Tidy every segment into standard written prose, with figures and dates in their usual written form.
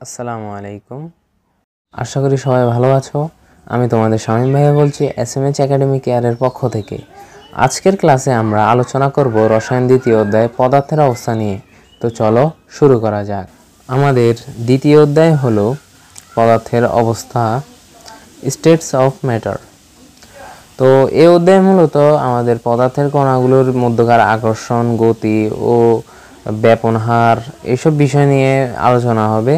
আসসালামু আলাইকুম। আশা করি সবাই ভালো আছো। আমি তোমাদের শামীম ভাইয়া বলছি এসএমএইচ একাডেমি কেয়ারের পক্ষ থেকে। আজকের ক্লাসে আমরা আলোচনা করব রসায়ন দ্বিতীয় অধ্যায় পদার্থের অবস্থা নিয়ে। তো চলো শুরু করা যাক। আমাদের দ্বিতীয় অধ্যায় হলো পদার্থের অবস্থা, স্টেটস অফ ম্যাটার। তো এই অধ্যায় মূলত আমাদের পদার্থের কণাগুলোর মধ্যকার আকর্ষণ, গতি ও ব্যাপন হার এইসব বিষয় নিয়ে আলোচনা হবে।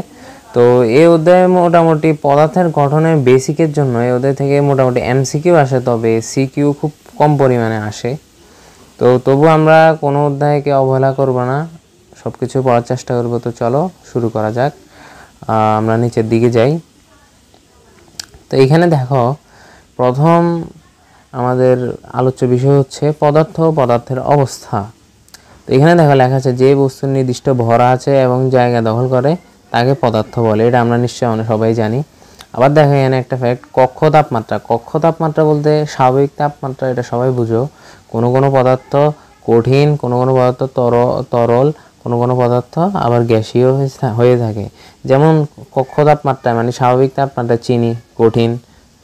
তো এই অধ্যায়ে মোটামুটি পদার্থের গঠনের বেসিকের জন্য এই অধ্যায় থেকে মোটামুটি এমসিকিউ আসে, তবে সিকিউ খুব কম পরিমাণে আসে। তো তবু আমরা কোনো অধ্যায়কে অবহেলা করব না, সব কিছু পড়ার চেষ্টা করব। তো চলো শুরু করা যাক। আমরা নিচের দিকে যাই। তো এখানে দেখো, প্রথম আমাদের আলোচ্য বিষয় হচ্ছে পদার্থ ও পদার্থের অবস্থা। তো এখানে দেখো লেখা আছে, যে বস্তুর নির্দিষ্ট ভর আছে এবং জায়গা দখল করে তাকে পদার্থ বলে। এটা আমরা নিশ্চয়ই আমরা সবাই জানি। আবার দেখো এখানে একটা ফ্যাক্ট, কক্ষ তাপমাত্রা। কক্ষ তাপমাত্রা বলতে স্বাভাবিক তাপমাত্রা, এটা সবাই বুঝো। কোনো কোনো পদার্থ কঠিন, কোনো কোনো পদার্থ তরল, কোনো কোনো পদার্থ আবার গ্যাসীয় হয়ে থাকে। যেমন কক্ষ তাপমাত্রা মানে স্বাভাবিক তাপমাত্রা, চিনি কঠিন,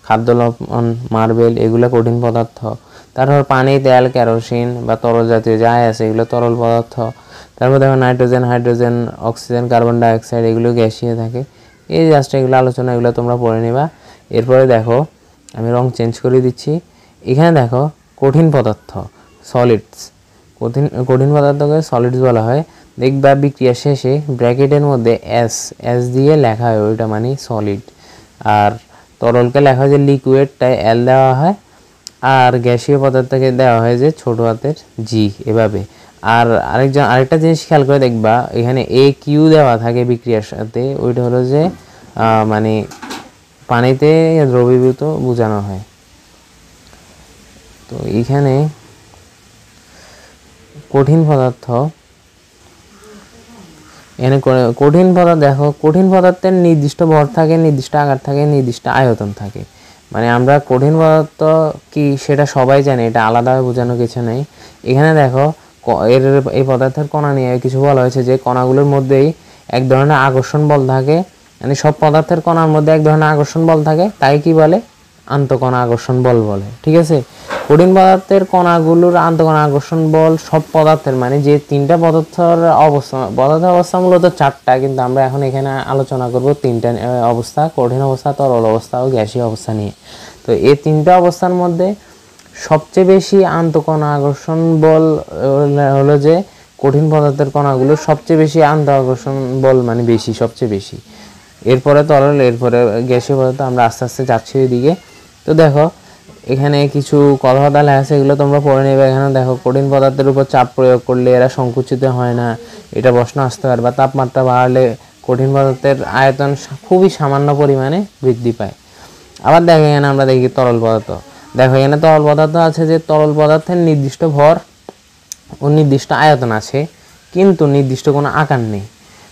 খাদ্য লবণ, মার্বেল এগুলো কঠিন পদার্থ। তারপর পানি, তেল, কেরোসিন বা তরল জাতীয় যাই আছে এগুলো তরল পদার্থ। তারপর দেখো nitrogen, hydrogen, oxygen, carbon dioxide এগুলো গ্যাসীয় থাকে। এই জাস্ট এগুলো আলোচনা, এগুলো তোমরা পড়ে নিবা। এরপরে দেখো আমি রং চেঞ্জ করে দিচ্ছি। এখানে দেখো কঠিন পদার্থ, সলিডস। কঠিন পদার্থকে সলিডস বলা হয়। দেখবা বিক্রিয়া শেষে ব্র্যাকেটের মধ্যে এস দিয়ে লেখা হয়, ওইটা মানে সলিড। আর তরলকে লেখা হয় যে লিকুইড, তাই এল দেওয়া হয়। আর গ্যাসীয় পদার্থকে দেওয়া হয় যে ছোট হাতের জি, এভাবে। আর আরেকটা জিনিস খেয়াল করে দেখবা, এখানে এ কিউ দেওয়া থাকে বিক্রিয়ার সাথে, ওইটা হলো যে মানে পানিতে দ্রবীভূত বোঝানো হয়। তো এখানে কঠিন পদার্থ, এখানে কঠিন পদার্থ দেখো, কঠিন পদার্থের নির্দিষ্ট ভর থাকে, নির্দিষ্ট আকার থাকে, নির্দিষ্ট আয়তন থাকে। মানে আমরা কঠিন পদার্থ কি সেটা সবাই জানি, এটা আলাদাভাবে বোঝানো কিছু নেই। এখানে দেখো এই পদার্থের কণা নিয়ে কিছু বলা হয়েছে, যে কণাগুলোর মধ্যেই এক ধরনের আকর্ষণ বল থাকে। মানে সব পদার্থের কণার মধ্যে এক ধরনের আকর্ষণ বল থাকে, তাই কি বলে আন্তঃকণা আকর্ষণ বল বলে। ঠিক আছে, কঠিন পদার্থের কণাগুলোর আন্তঃকণা আকর্ষণ বল সব পদার্থের, মানে যে তিনটা পদার্থের অবস্থা মূলত চারটা, কিন্তু আমরা এখন এখানে আলোচনা করব তিনটা অবস্থা, কঠিন অবস্থা, তরল অবস্থা ও গ্যাসীয় অবস্থা নিয়ে। তো এই তিনটা অবস্থার মধ্যে সবচেয়ে বেশি আন্তঃকণা আকর্ষণ বল হলো যে কঠিন পদার্থের কণাগুলো সবচেয়ে বেশি আন্তঃ আকর্ষণ বল মানে বেশি, সবচেয়ে বেশি। এরপরে তরল, এরপরে গ্যাসীয় পদার্থ, আমরা আস্তে আস্তে যাচ্ছি ওইদিকে। তো দেখো এখানে কিছু কথা লেখা আছে, এগুলো তোমরা পড়ে নেবে। এখানে দেখো কঠিন পদার্থের উপর চাপ প্রয়োগ করলে এরা সংকুচিত হয় না, এটা প্রশ্ন আসতে পারে। বা তাপমাত্রা বাড়ালে কঠিন পদার্থের আয়তন খুবই সামান্য পরিমাণে বৃদ্ধি পায়। আবার দেখো এখানে আমরা দেখি তরল পদার্থ। দেখো এখানে তরল পদার্থ আছে, যে তরল পদার্থের নির্দিষ্ট ভর ও নির্দিষ্ট আয়তন আছে, কিন্তু নির্দিষ্ট কোনো আকার নেই।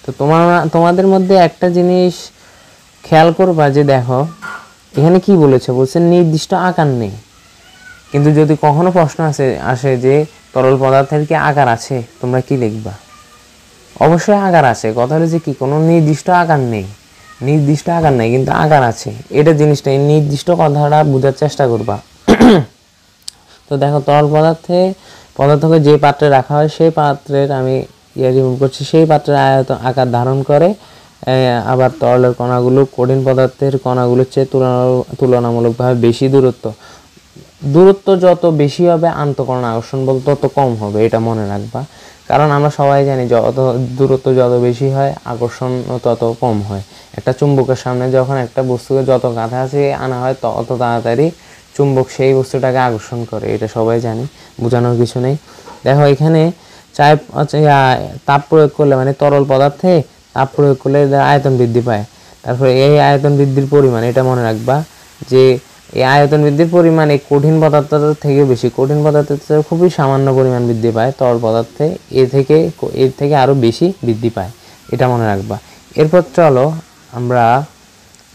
তো তোমাদের মধ্যে একটা জিনিস খেয়াল করবা, যে দেখো এখানে কি বলেছে, বলছে নির্দিষ্ট আকার নেই। কিন্তু যদি কখনো প্রশ্ন আসে যে তরল পদার্থের কি আকার আছে, তোমরা কি লিখবা? অবশ্যই আকার আছে। কথা হলো যে কি, কোনো নির্দিষ্ট আকার নেই, নির্দিষ্ট আকার নেই কিন্তু আকার আছে, এটা জিনিসটা এই নির্দিষ্ট কথাটা বোঝার চেষ্টা করবা। তো দেখো তরল পদার্থকে যে পাত্রে রাখা হয় সেই পাত্রের, আমি রিমুভ করছি, সেই পাত্রের আয়তন আকার ধারণ করে। আবার তরলের কণাগুলো কঠিন পদার্থের কণাগুলোর চেয়ে তুলনামূলকভাবে বেশি দূরত্ব যত বেশি হবে আন্তঃকণা আকর্ষণ বল তত কম হবে, এটা মনে রাখবা। কারণ আমরা সবাই জানি যত দূরত্ব যত বেশি হয় আকর্ষণ তত কম হয়। একটা চুম্বকের সামনে যখন একটা বস্তুকে যত কাছাকাছি আনা হয় তত তাড়াতাড়ি চুম্বক সেই বস্তুটাকে আকর্ষণ করে, এটা সবাই জানি, বোঝানোর কিছু নেই। দেখো এখানে তাপ প্রয়োগ করলে, মানে তরল পদার্থে তাপ প্রয়োগ করলে আয়তন বৃদ্ধি পায়। তারপরে এই আয়তন বৃদ্ধির পরিমাণ, এটা মনে রাখবা যে এই আয়তন বৃদ্ধির পরিমাণ এই কঠিন পদার্থের থেকে বেশি, কঠিন পদার্থের থেকে খুবই সামান্য পরিমাণ বৃদ্ধি পায়, তরল পদার্থে এর থেকে আরও বেশি বৃদ্ধি পায়, এটা মনে রাখবা। এরপর চলো আমরা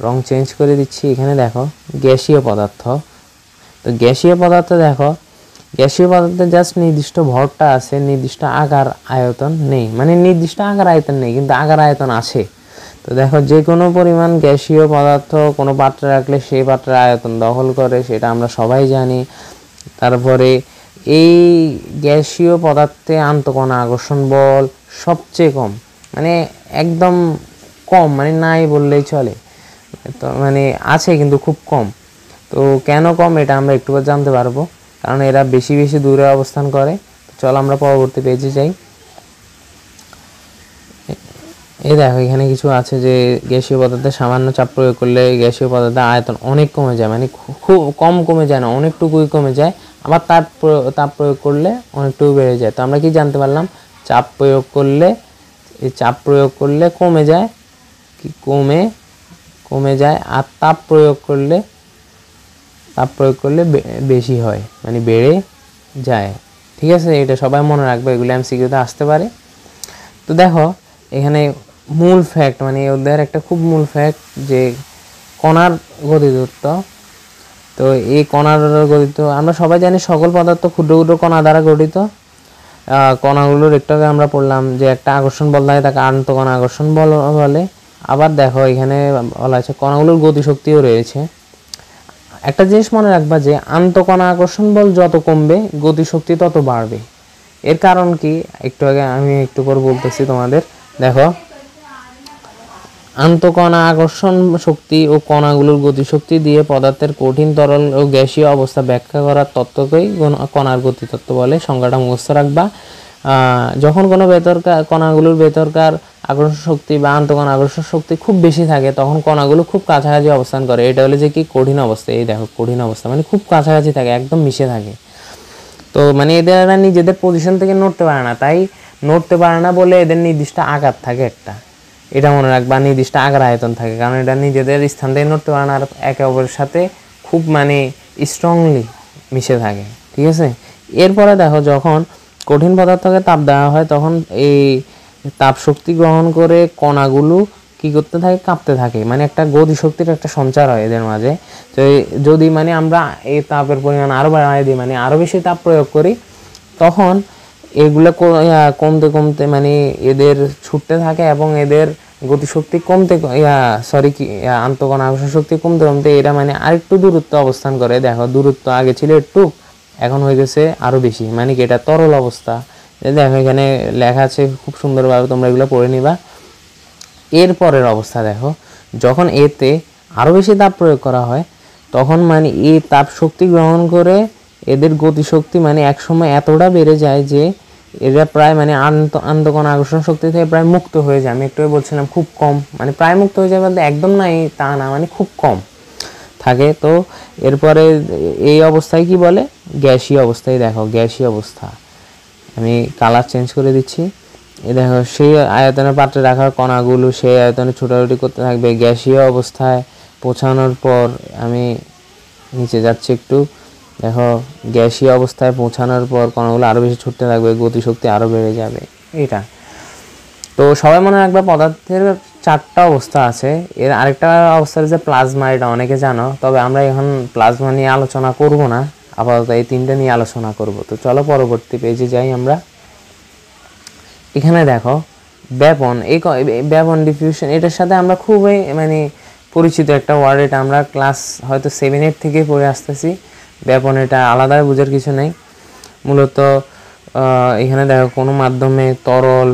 রং চেঞ্জ করে দিচ্ছি। এখানে দেখো গ্যাসীয় পদার্থ। তো গ্যাসীয় পদার্থ দেখো, গ্যাসীয় পদার্থে জাস্ট নির্দিষ্ট ভরটা আছে, নির্দিষ্ট আকার আয়তন নেই। মানে নির্দিষ্ট আকার আয়তন নেই, কিন্তু আকার আয়তন আছে। তো দেখো যে কোনো পরিমাণ গ্যাসীয় পদার্থ কোনো পাত্রে রাখলে সেই পাত্রের আয়তন দখল করে, সেটা আমরা সবাই জানি। তারপরে এই গ্যাসীয় পদার্থে আন্তঃকণা আকর্ষণ বল সবচেয়ে কম, মানে একদম কম, মানে নাই বললেই চলে। তো মানে আছে কিন্তু খুব কম। তো কেন কম এটা আমরা একটু পর জানতে পারবো, কারণ এরা বেশি বেশি দূরে অবস্থান করে। চলো আমরা পরবর্তী পেজে যাই। এই দেখো এখানে কিছু আছে যে গ্যাসীয় পদার্থে সামান্য চাপ প্রয়োগ করলে গ্যাসীয় পদার্থের আয়তন অনেক কমে যায়, মানে খুব কম কমে যায় না, অনেকটুকুই কমে যায়। আবার তাপ প্রয়োগ করলে অনেকটুকু বেড়ে যায়। তো আমরা কি জানতে পারলাম, চাপ প্রয়োগ করলে, এই চাপ প্রয়োগ করলে কমে যায়, কি কমে যায়, আর তাপ প্রয়োগ করলে বেশি হয়, মানে বেড়ে যায়। ঠিক আছে, এটা সবাই মনে রাখবে, এগুলো এমসিকিউতে আসতে পারে। তো দেখো এখানে মূল ফ্যাক্ট, মানে ওদের একটা খুব মূল ফ্যাক্ট যে কণার গতিতত্ত্ব। তো এই কণার গতিত আমরা সবাই জানি সকল পদার্থ ক্ষুদ্র ক্ষুদ্র কণা দ্বারা গঠিত। কণাগুলোর একটু আগে আমরা পড়লাম যে একটা আকর্ষণ বল থাকে, তাকে আন্তঃকণা আকর্ষণ বল বলে। আবার দেখো এখানে বলা আছে কণাগুলোর গতিশক্তিও রয়েছে। একটা জিনিস মনে রাখবা যে আন্তঃকণা আকর্ষণ বল যত কমবে গতিশক্তি তত বাড়বে। এর কারণ কি একটু আগে আমি একটু পর বলতেছি তোমাদের। দেখো আন্তঃকণা আকর্ষণ শক্তি ও কণাগুলোর গতিশক্তি দিয়ে পদার্থের কঠিন, তরল ও গ্যাসীয় অবস্থা ব্যাখ্যা করার তত্ত্বকেই কণার গতিতত্ত্ব বলে। সংজ্ঞাটা মুখস্থ রাখবা। যখন কোনো কণাগুলোর ভেতরকার আকর্ষণ শক্তি বা আন্তঃকণা আকর্ষণ শক্তি খুব বেশি থাকে তখন কণাগুলো খুব কাছাকাছি অবস্থান করে। এটা হলে যে কি কঠিন অবস্থা। এই দেখো কঠিন অবস্থা মানে খুব কাছাকাছি থাকে, একদম মিশে থাকে। তো মানে এদের নিজেদের পজিশন থেকে নড়তে পারে না, তাই নড়তে পারে না বলে এদের নির্দিষ্ট আঘাত থাকে একটা, এটা মনে রাখবা, নির্দিষ্ট আকার আয়তন থাকে, কারণ এটা নিজেদের স্থান থেকে নড়তে পারে না আর একে অপরের সাথে খুব মানে স্ট্রংলি মিশে থাকে। ঠিক আছে, এরপরে দেখো যখন কঠিন পদার্থকে তাপ দেওয়া হয় তখন এই তাপ শক্তি গ্রহণ করে কণাগুলো কি করতে থাকে, কাঁপতে থাকে, মানে একটা গতিশক্তির একটা সঞ্চার হয় এদের মাঝে। তো যদি মানে আমরা এই তাপের পরিমাণ আরও বাড়াই দিই, মানে আরও বেশি তাপ প্রয়োগ করি, তখন এগুলো কমতে কমতে মানে এদের ছুটতে থাকে এবং এদের গতিশক্তি কমতে আন্তঃকণা আকর্ষণ শক্তি কমতে কমতে এরা মানে আরেকটু দূরত্ব অবস্থান করে। দেখো দূরত্ব আগে ছিল একটু, এখন হয়ে গেছে আরও বেশি, মানে কি এটা তরল অবস্থা। দেখো এখানে লেখা আছে খুব সুন্দরভাবে, তোমরা এগুলো পড়ে নিবা। এরপরের অবস্থা দেখো, যখন এতে আরও বেশি তাপ প্রয়োগ করা হয় তখন মানে এই তাপ শক্তি গ্রহণ করে এদের গতিশক্তি মানে একসময় এতটা বেড়ে যায় যে এরা প্রায় মানে আন্তঃকণা আকর্ষণ শক্তি থেকে প্রায় মুক্ত হয়ে যায়। আমি একটু বলছিলাম খুব কম, মানে প্রায় মুক্ত হয়ে যায় বলতে একদম নাই তা না, মানে খুব কম থাকে। তো এরপরে এই অবস্থায় কি বলে, গ্যাসীয় অবস্থায়। দেখো গ্যাসীয় অবস্থা, আমি কালার চেঞ্জ করে দিচ্ছি। এই দেখো সেই আয়তনের পাত্রে রাখার কণাগুলো সেই আয়তনে ছোটাছুটি করতে থাকবে। গ্যাসীয় অবস্থায় পৌঁছানোর পর আমি নিচে যাচ্ছি একটু, দেখো গ্যাসীয় অবস্থায় পৌঁছানোর পর কণাগুলো আরও বেশি ছুটতে থাকবে, গতিশক্তি আরও বেড়ে যাবে। এটা তো সবাই মনে রাখবে পদার্থের চারটা অবস্থা আছে। এর আরেকটা অবস্থা হচ্ছে প্লাজমা, এটা অনেকে জানো, তবে আমরা এখন প্লাজমা নিয়ে আলোচনা করব না, আপাতত এই তিনটা নিয়ে আলোচনা করব। তো চলো পরবর্তী পেজে যাই আমরা। এখানে দেখো ব্যাপন, এই ব্যাপন ডিফিউশন, এটার সাথে আমরা খুবই মানে পরিচিত একটা ওয়ার্ড, এটা আমরা ক্লাস হয়তো 7-8 থেকে পড়ে আসতেছি। ব্যাপন এটা আলাদা বোঝার কিছু নেই। মূলত এখানে দেখো কোনো মাধ্যমে তরল,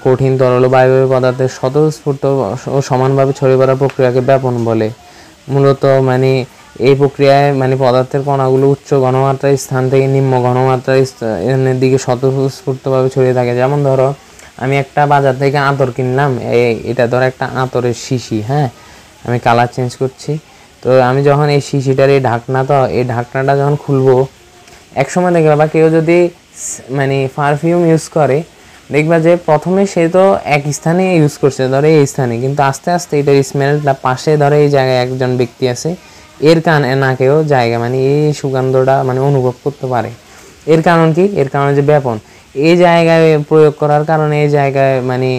কঠিন তরল ও বায়বীয় পদার্থের স্বতঃস্ফূর্ত ও সমানভাবে ছড়িয়ে পড়ার প্রক্রিয়াকে ব্যাপন বলে। মূলত মানে এই প্রক্রিয়ায় মানে পদার্থের কণাগুলো উচ্চ ঘনমাত্রার স্থান থেকে নিম্ন ঘনমাত্রার স্থানের দিকে স্বতঃস্ফূর্তভাবে ছড়িয়ে থাকে। যেমন ধরো আমি একটা বাজার থেকে আতর কিনলাম, এটা ধরো একটা আতরের শিশি, হ্যাঁ আমি কালার চেঞ্জ করছি। তো আমি যখন এই শিশিটার এই ঢাকনা, তো এই ঢাকনাটা যখন খুলবো একসময় দেখবা বা কেউ যদি মানে পারফিউম ইউজ করে দেখবা যে প্রথমে সে তো এক স্থানে ইউজ করছে, ধরো এই স্থানে, কিন্তু আস্তে আস্তে এটার স্মেলটা পাশে ধরো এই জায়গায় একজন ব্যক্তি আছে, এর নাকেও জায়গা মানে এই সুগন্ধটা মানে অনুভব করতে পারে। এর কারণ কি, এর কারণ যে ব্যাপন এই জায়গায় প্রয়োগ করার কারণে এই জায়গায় মানে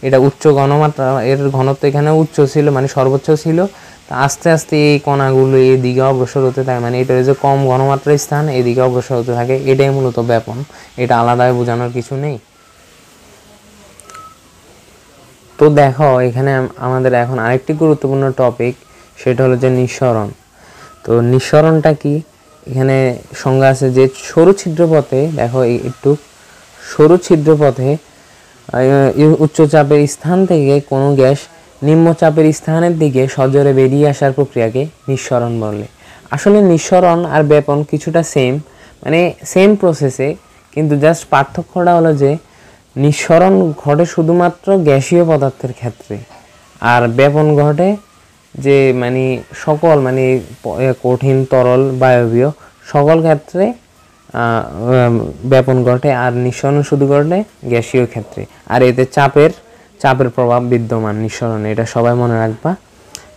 এটা উচ্চ ঘনমাত্রা, এর ঘনত্ব এখানে উচ্চ ছিল মানে সর্বোচ্চ ছিল। তা আস্তে আস্তে এই কণাগুলো এই দিকে অগ্রসর হতে থাকে, মানে এটা যে কম ঘনমাত্রার স্থান এই দিকে অগ্রসর হতে থাকে, এটাই মূলত ব্যাপন। এটা আলাদাভাবে বোঝানোর কিছু নেই। তো দেখো এখানে আমাদের এখন আরেকটি গুরুত্বপূর্ণ টপিক, সেটা হলো যে নিঃসরণ। তো নিঃসরণটা কি, এখানে সংজ্ঞা আছে যে সরু ছিদ্রপথে, দেখো একটু সরু ছিদ্রপথে উচ্চ চাপের স্থান থেকে কোনো গ্যাস নিম্ন চাপের স্থানের দিকে সজোরে বেরিয়ে আসার প্রক্রিয়াকে নিঃসরণ বলে। আসলে নিঃসরণ আর ব্যাপন কিছুটা সেম, মানে সেম প্রসেসে, কিন্তু জাস্ট পার্থক্যটা হলো যে নিঃসরণ ঘটে শুধুমাত্র গ্যাসীয় পদার্থের ক্ষেত্রে, আর ব্যাপন ঘটে যে মানে সকল মানে কঠিন, তরল, বায়বীয় সকল ক্ষেত্রে ব্যাপন ঘটে, আর নিঃসরণ শুধু ঘটে গ্যাসীয় ক্ষেত্রে। আর এতে চাপের প্রভাব বিদ্যমান নিঃসরণে, এটা সবাই মনে রাখবা।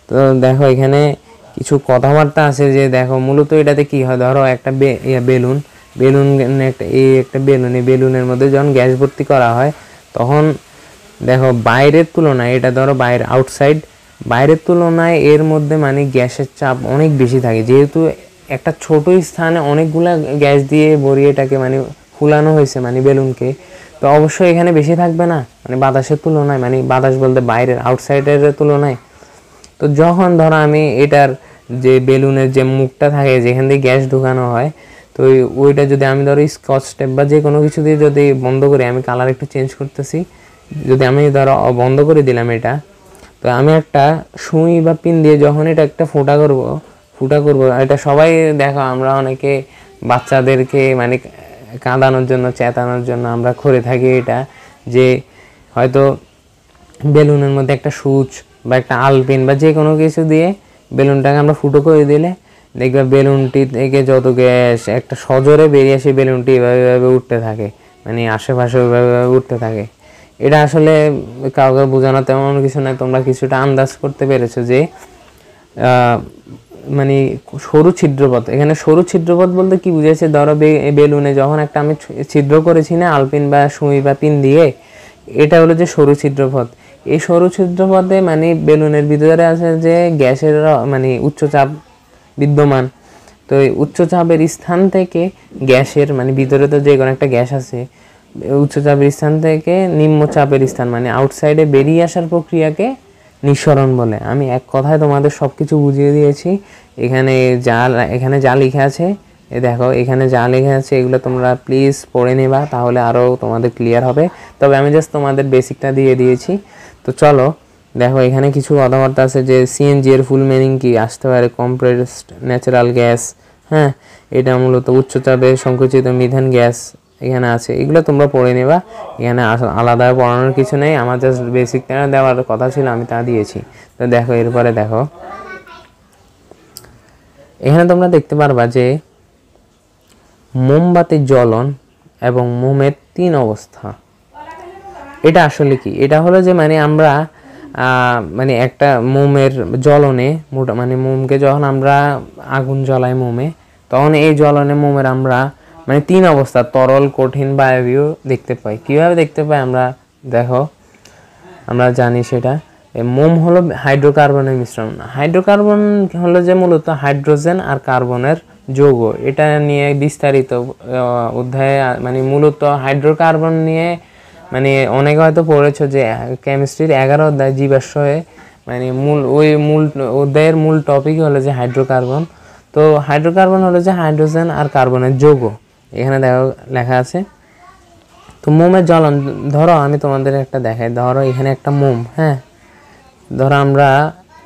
তো দেখো এখানে কিছু কথাবার্তা আছে যে দেখো মূলত এটাতে কি হয়, ধরো একটা বেলুন একটা বেলুন, এই বেলুনের মধ্যে যখন গ্যাস ভর্তি করা হয় তখন দেখো বাইরের তুলনায়, এটা ধরো বাইরের তুলনায় এর মধ্যে মানে গ্যাসের চাপ অনেক বেশি থাকে, যেহেতু একটা ছোট স্থানে অনেকগুলা গ্যাস দিয়ে ভরিয়ে এটাকে মানে ফুলানো হয়েছে মানে বেলুনকে, তো অবশ্যই এখানে বেশি থাকবে না মানে বাতাসের তুলনায়, মানে বাতাস বলতে বাইরের আউটসাইডের তুলনায়। তো যখন ধরো আমি এটার যে বেলুনের যে মুখটা থাকে যেখান দিয়ে গ্যাস ঢুকানো হয়, তো ওইটা যদি আমি ধরো স্কচ টেপ বা যে কোনো কিছু দিয়ে যদি বন্ধ করি, আমি কালার একটু চেঞ্জ করতেছি, যদি আমি ধরো বন্ধ করে দিলাম এটা, তো আমি একটা সুই বা পিন দিয়ে যখন এটা একটা ফুটা করব, এটা সবাই দেখো আমরা অনেকে বাচ্চাদেরকে মানে কাঁদানোর জন্য, চেতানোর জন্য আমরা করে থাকি এটা, যে হয়তো বেলুনের মধ্যে একটা সুচ বা একটা আলপিন বা যে কোনো কিছু দিয়ে বেলুনটাকে আমরা ফুটো করে দিলে দেখবে বেলুনটি থেকে যত গ্যাস একটা সজোরে বেরিয়ে আসে, বেলুনটি এভাবে উঠতে থাকে, মানে আশেপাশে ওইভাবে উঠতে থাকে। এটা আসলে কাউকে বোঝানো তেমন কিছু নয়, তোমরা কিছুটা আন্দাজ করতে পেরেছো যে মানে সরু ছিদ্রপথ। এখানে সরু ছিদ্রপথ বলতে কি বুঝেছে, ধরো বেলুনে যখন একটা আমি ছিদ্র করেছি না আলপিন বা সুই বা পিন দিয়ে, এটা হলো যে সরু ছিদ্রপথ। এই সরু ছিদ্রপথে মানে বেলুনের ভিতরে আছে যে গ্যাসের মানে উচ্চচাপ বিদ্যমান। তো এই উচ্চচাপের স্থান থেকে গ্যাসের মানে ভিতরে তো যে কোনো একটা গ্যাস আছে, উচ্চচাপের স্থান থেকে নিম্নচাপের স্থান মানে আউটসাইডে বেরিয়ে আসার প্রক্রিয়াকে নিঃসরণ বলে। আমি এক কথায় তোমাদের সব কিছু বুঝিয়ে দিয়েছি। এখানে যা লেখা আছে, দেখো এখানে যা লেখা আছে এগুলো তোমরা প্লিজ পড়ে নেবা, তাহলে আরও তোমাদের ক্লিয়ার হবে। তবে আমি জাস্ট তোমাদের বেসিকটা দিয়ে দিয়েছি। তো চলো দেখো এখানে কিছু কথাবার্তা আছে যে সিএনজি এর ফুল মিনিং কি আসতে পারে, কম্প্রেসড ন্যাচারাল গ্যাস। হ্যাঁ, এটা মূলত উচ্চচাপে সংকুচিত মিথেন গ্যাস এখানে আছে, এগুলো তোমরা পড়ে নেবা। এখানে আলাদা পড়ানোর কিছু নেই, আমার জাস্ট বেসিকটা দেওয়ার কথা ছিল, আমি তা দিয়েছি। তো দেখো এরপরে দেখো এখানে তোমরা দেখতে পারবা যে মোমবাতির জ্বলন এবং মোমের 3 অবস্থা। এটা আসলে কি, এটা হলো যে মানে আমরা মানে একটা মোমের জ্বলনে মানে মোমকে যখন আমরা আগুন জ্বলাই মোমে, তখন এই জ্বলনে মোমের আমরা মানে 3 অবস্থা, তরল, কঠিন, বায়বীয় দেখতে পাই। কিভাবে দেখতে পাই আমরা, দেখো আমরা জানি সেটা মোম হলো হাইড্রোকার্বনের মিশ্রণ। হাইড্রোকার্বন হলো যে মূলত হাইড্রোজেন আর কার্বনের যৌগ। এটা নিয়ে বিস্তারিত অধ্যায়ে মানে মূলত হাইড্রোকার্বন নিয়ে মানে অনেকে হয়তো পড়েছো যে কেমিস্ট্রির 11 অধ্যায় জীবাশ্মে মানে মূল অধ্যায়ের মূল টপিক হলো যে হাইড্রোকার্বন। তো হাইড্রোকার্বন হলো যে হাইড্রোজেন আর কার্বনের যৌগ, এখানে দেখো লেখা আছে। তো মোমের জ্বলন, ধরো আমি তোমাদের একটা দেখাই, ধরো এখানে একটা মোম। হ্যাঁ, ধরো আমরা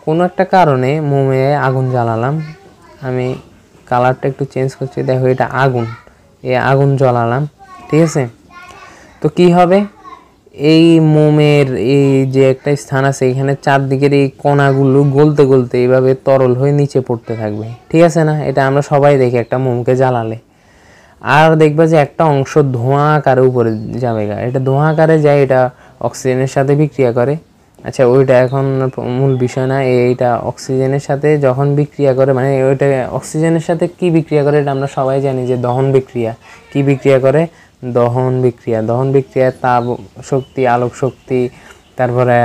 কোনো একটা কারণে মোমে আগুন জ্বালালাম, আমি কালারটা একটু চেঞ্জ করছি, দেখো এটা আগুন, এই আগুন জ্বালালাম, ঠিক আছে। তো কি হবে, এই মোমের এই যে একটা স্থান আছে এখানে চারদিকের এই কণাগুলো গলতে গলতে এইভাবে তরল হয়ে নিচে পড়তে থাকবে, ঠিক আছে না। এটা আমরা সবাই দেখি একটা মোমকে জ্বালালে, আর দেখবে যে একটা অংশ ধোঁয়া আকারে উপরে যাবে, এটা ধোঁয়া আকারে যায়, এটা অক্সিজেনের সাথে বিক্রিয়া করে। আচ্ছা ওইটা এখন মূল বিষয় না, এইটা অক্সিজেনের সাথে যখন বিক্রিয়া করে মানে ওইটা অক্সিজেনের সাথে কি বিক্রিয়া করে এটা আমরা সবাই জানি যে দহন বিক্রিয়া। কি বিক্রিয়া করে, দহন বিক্রিয়া তাপ শক্তি, আলোক শক্তি, তারপরে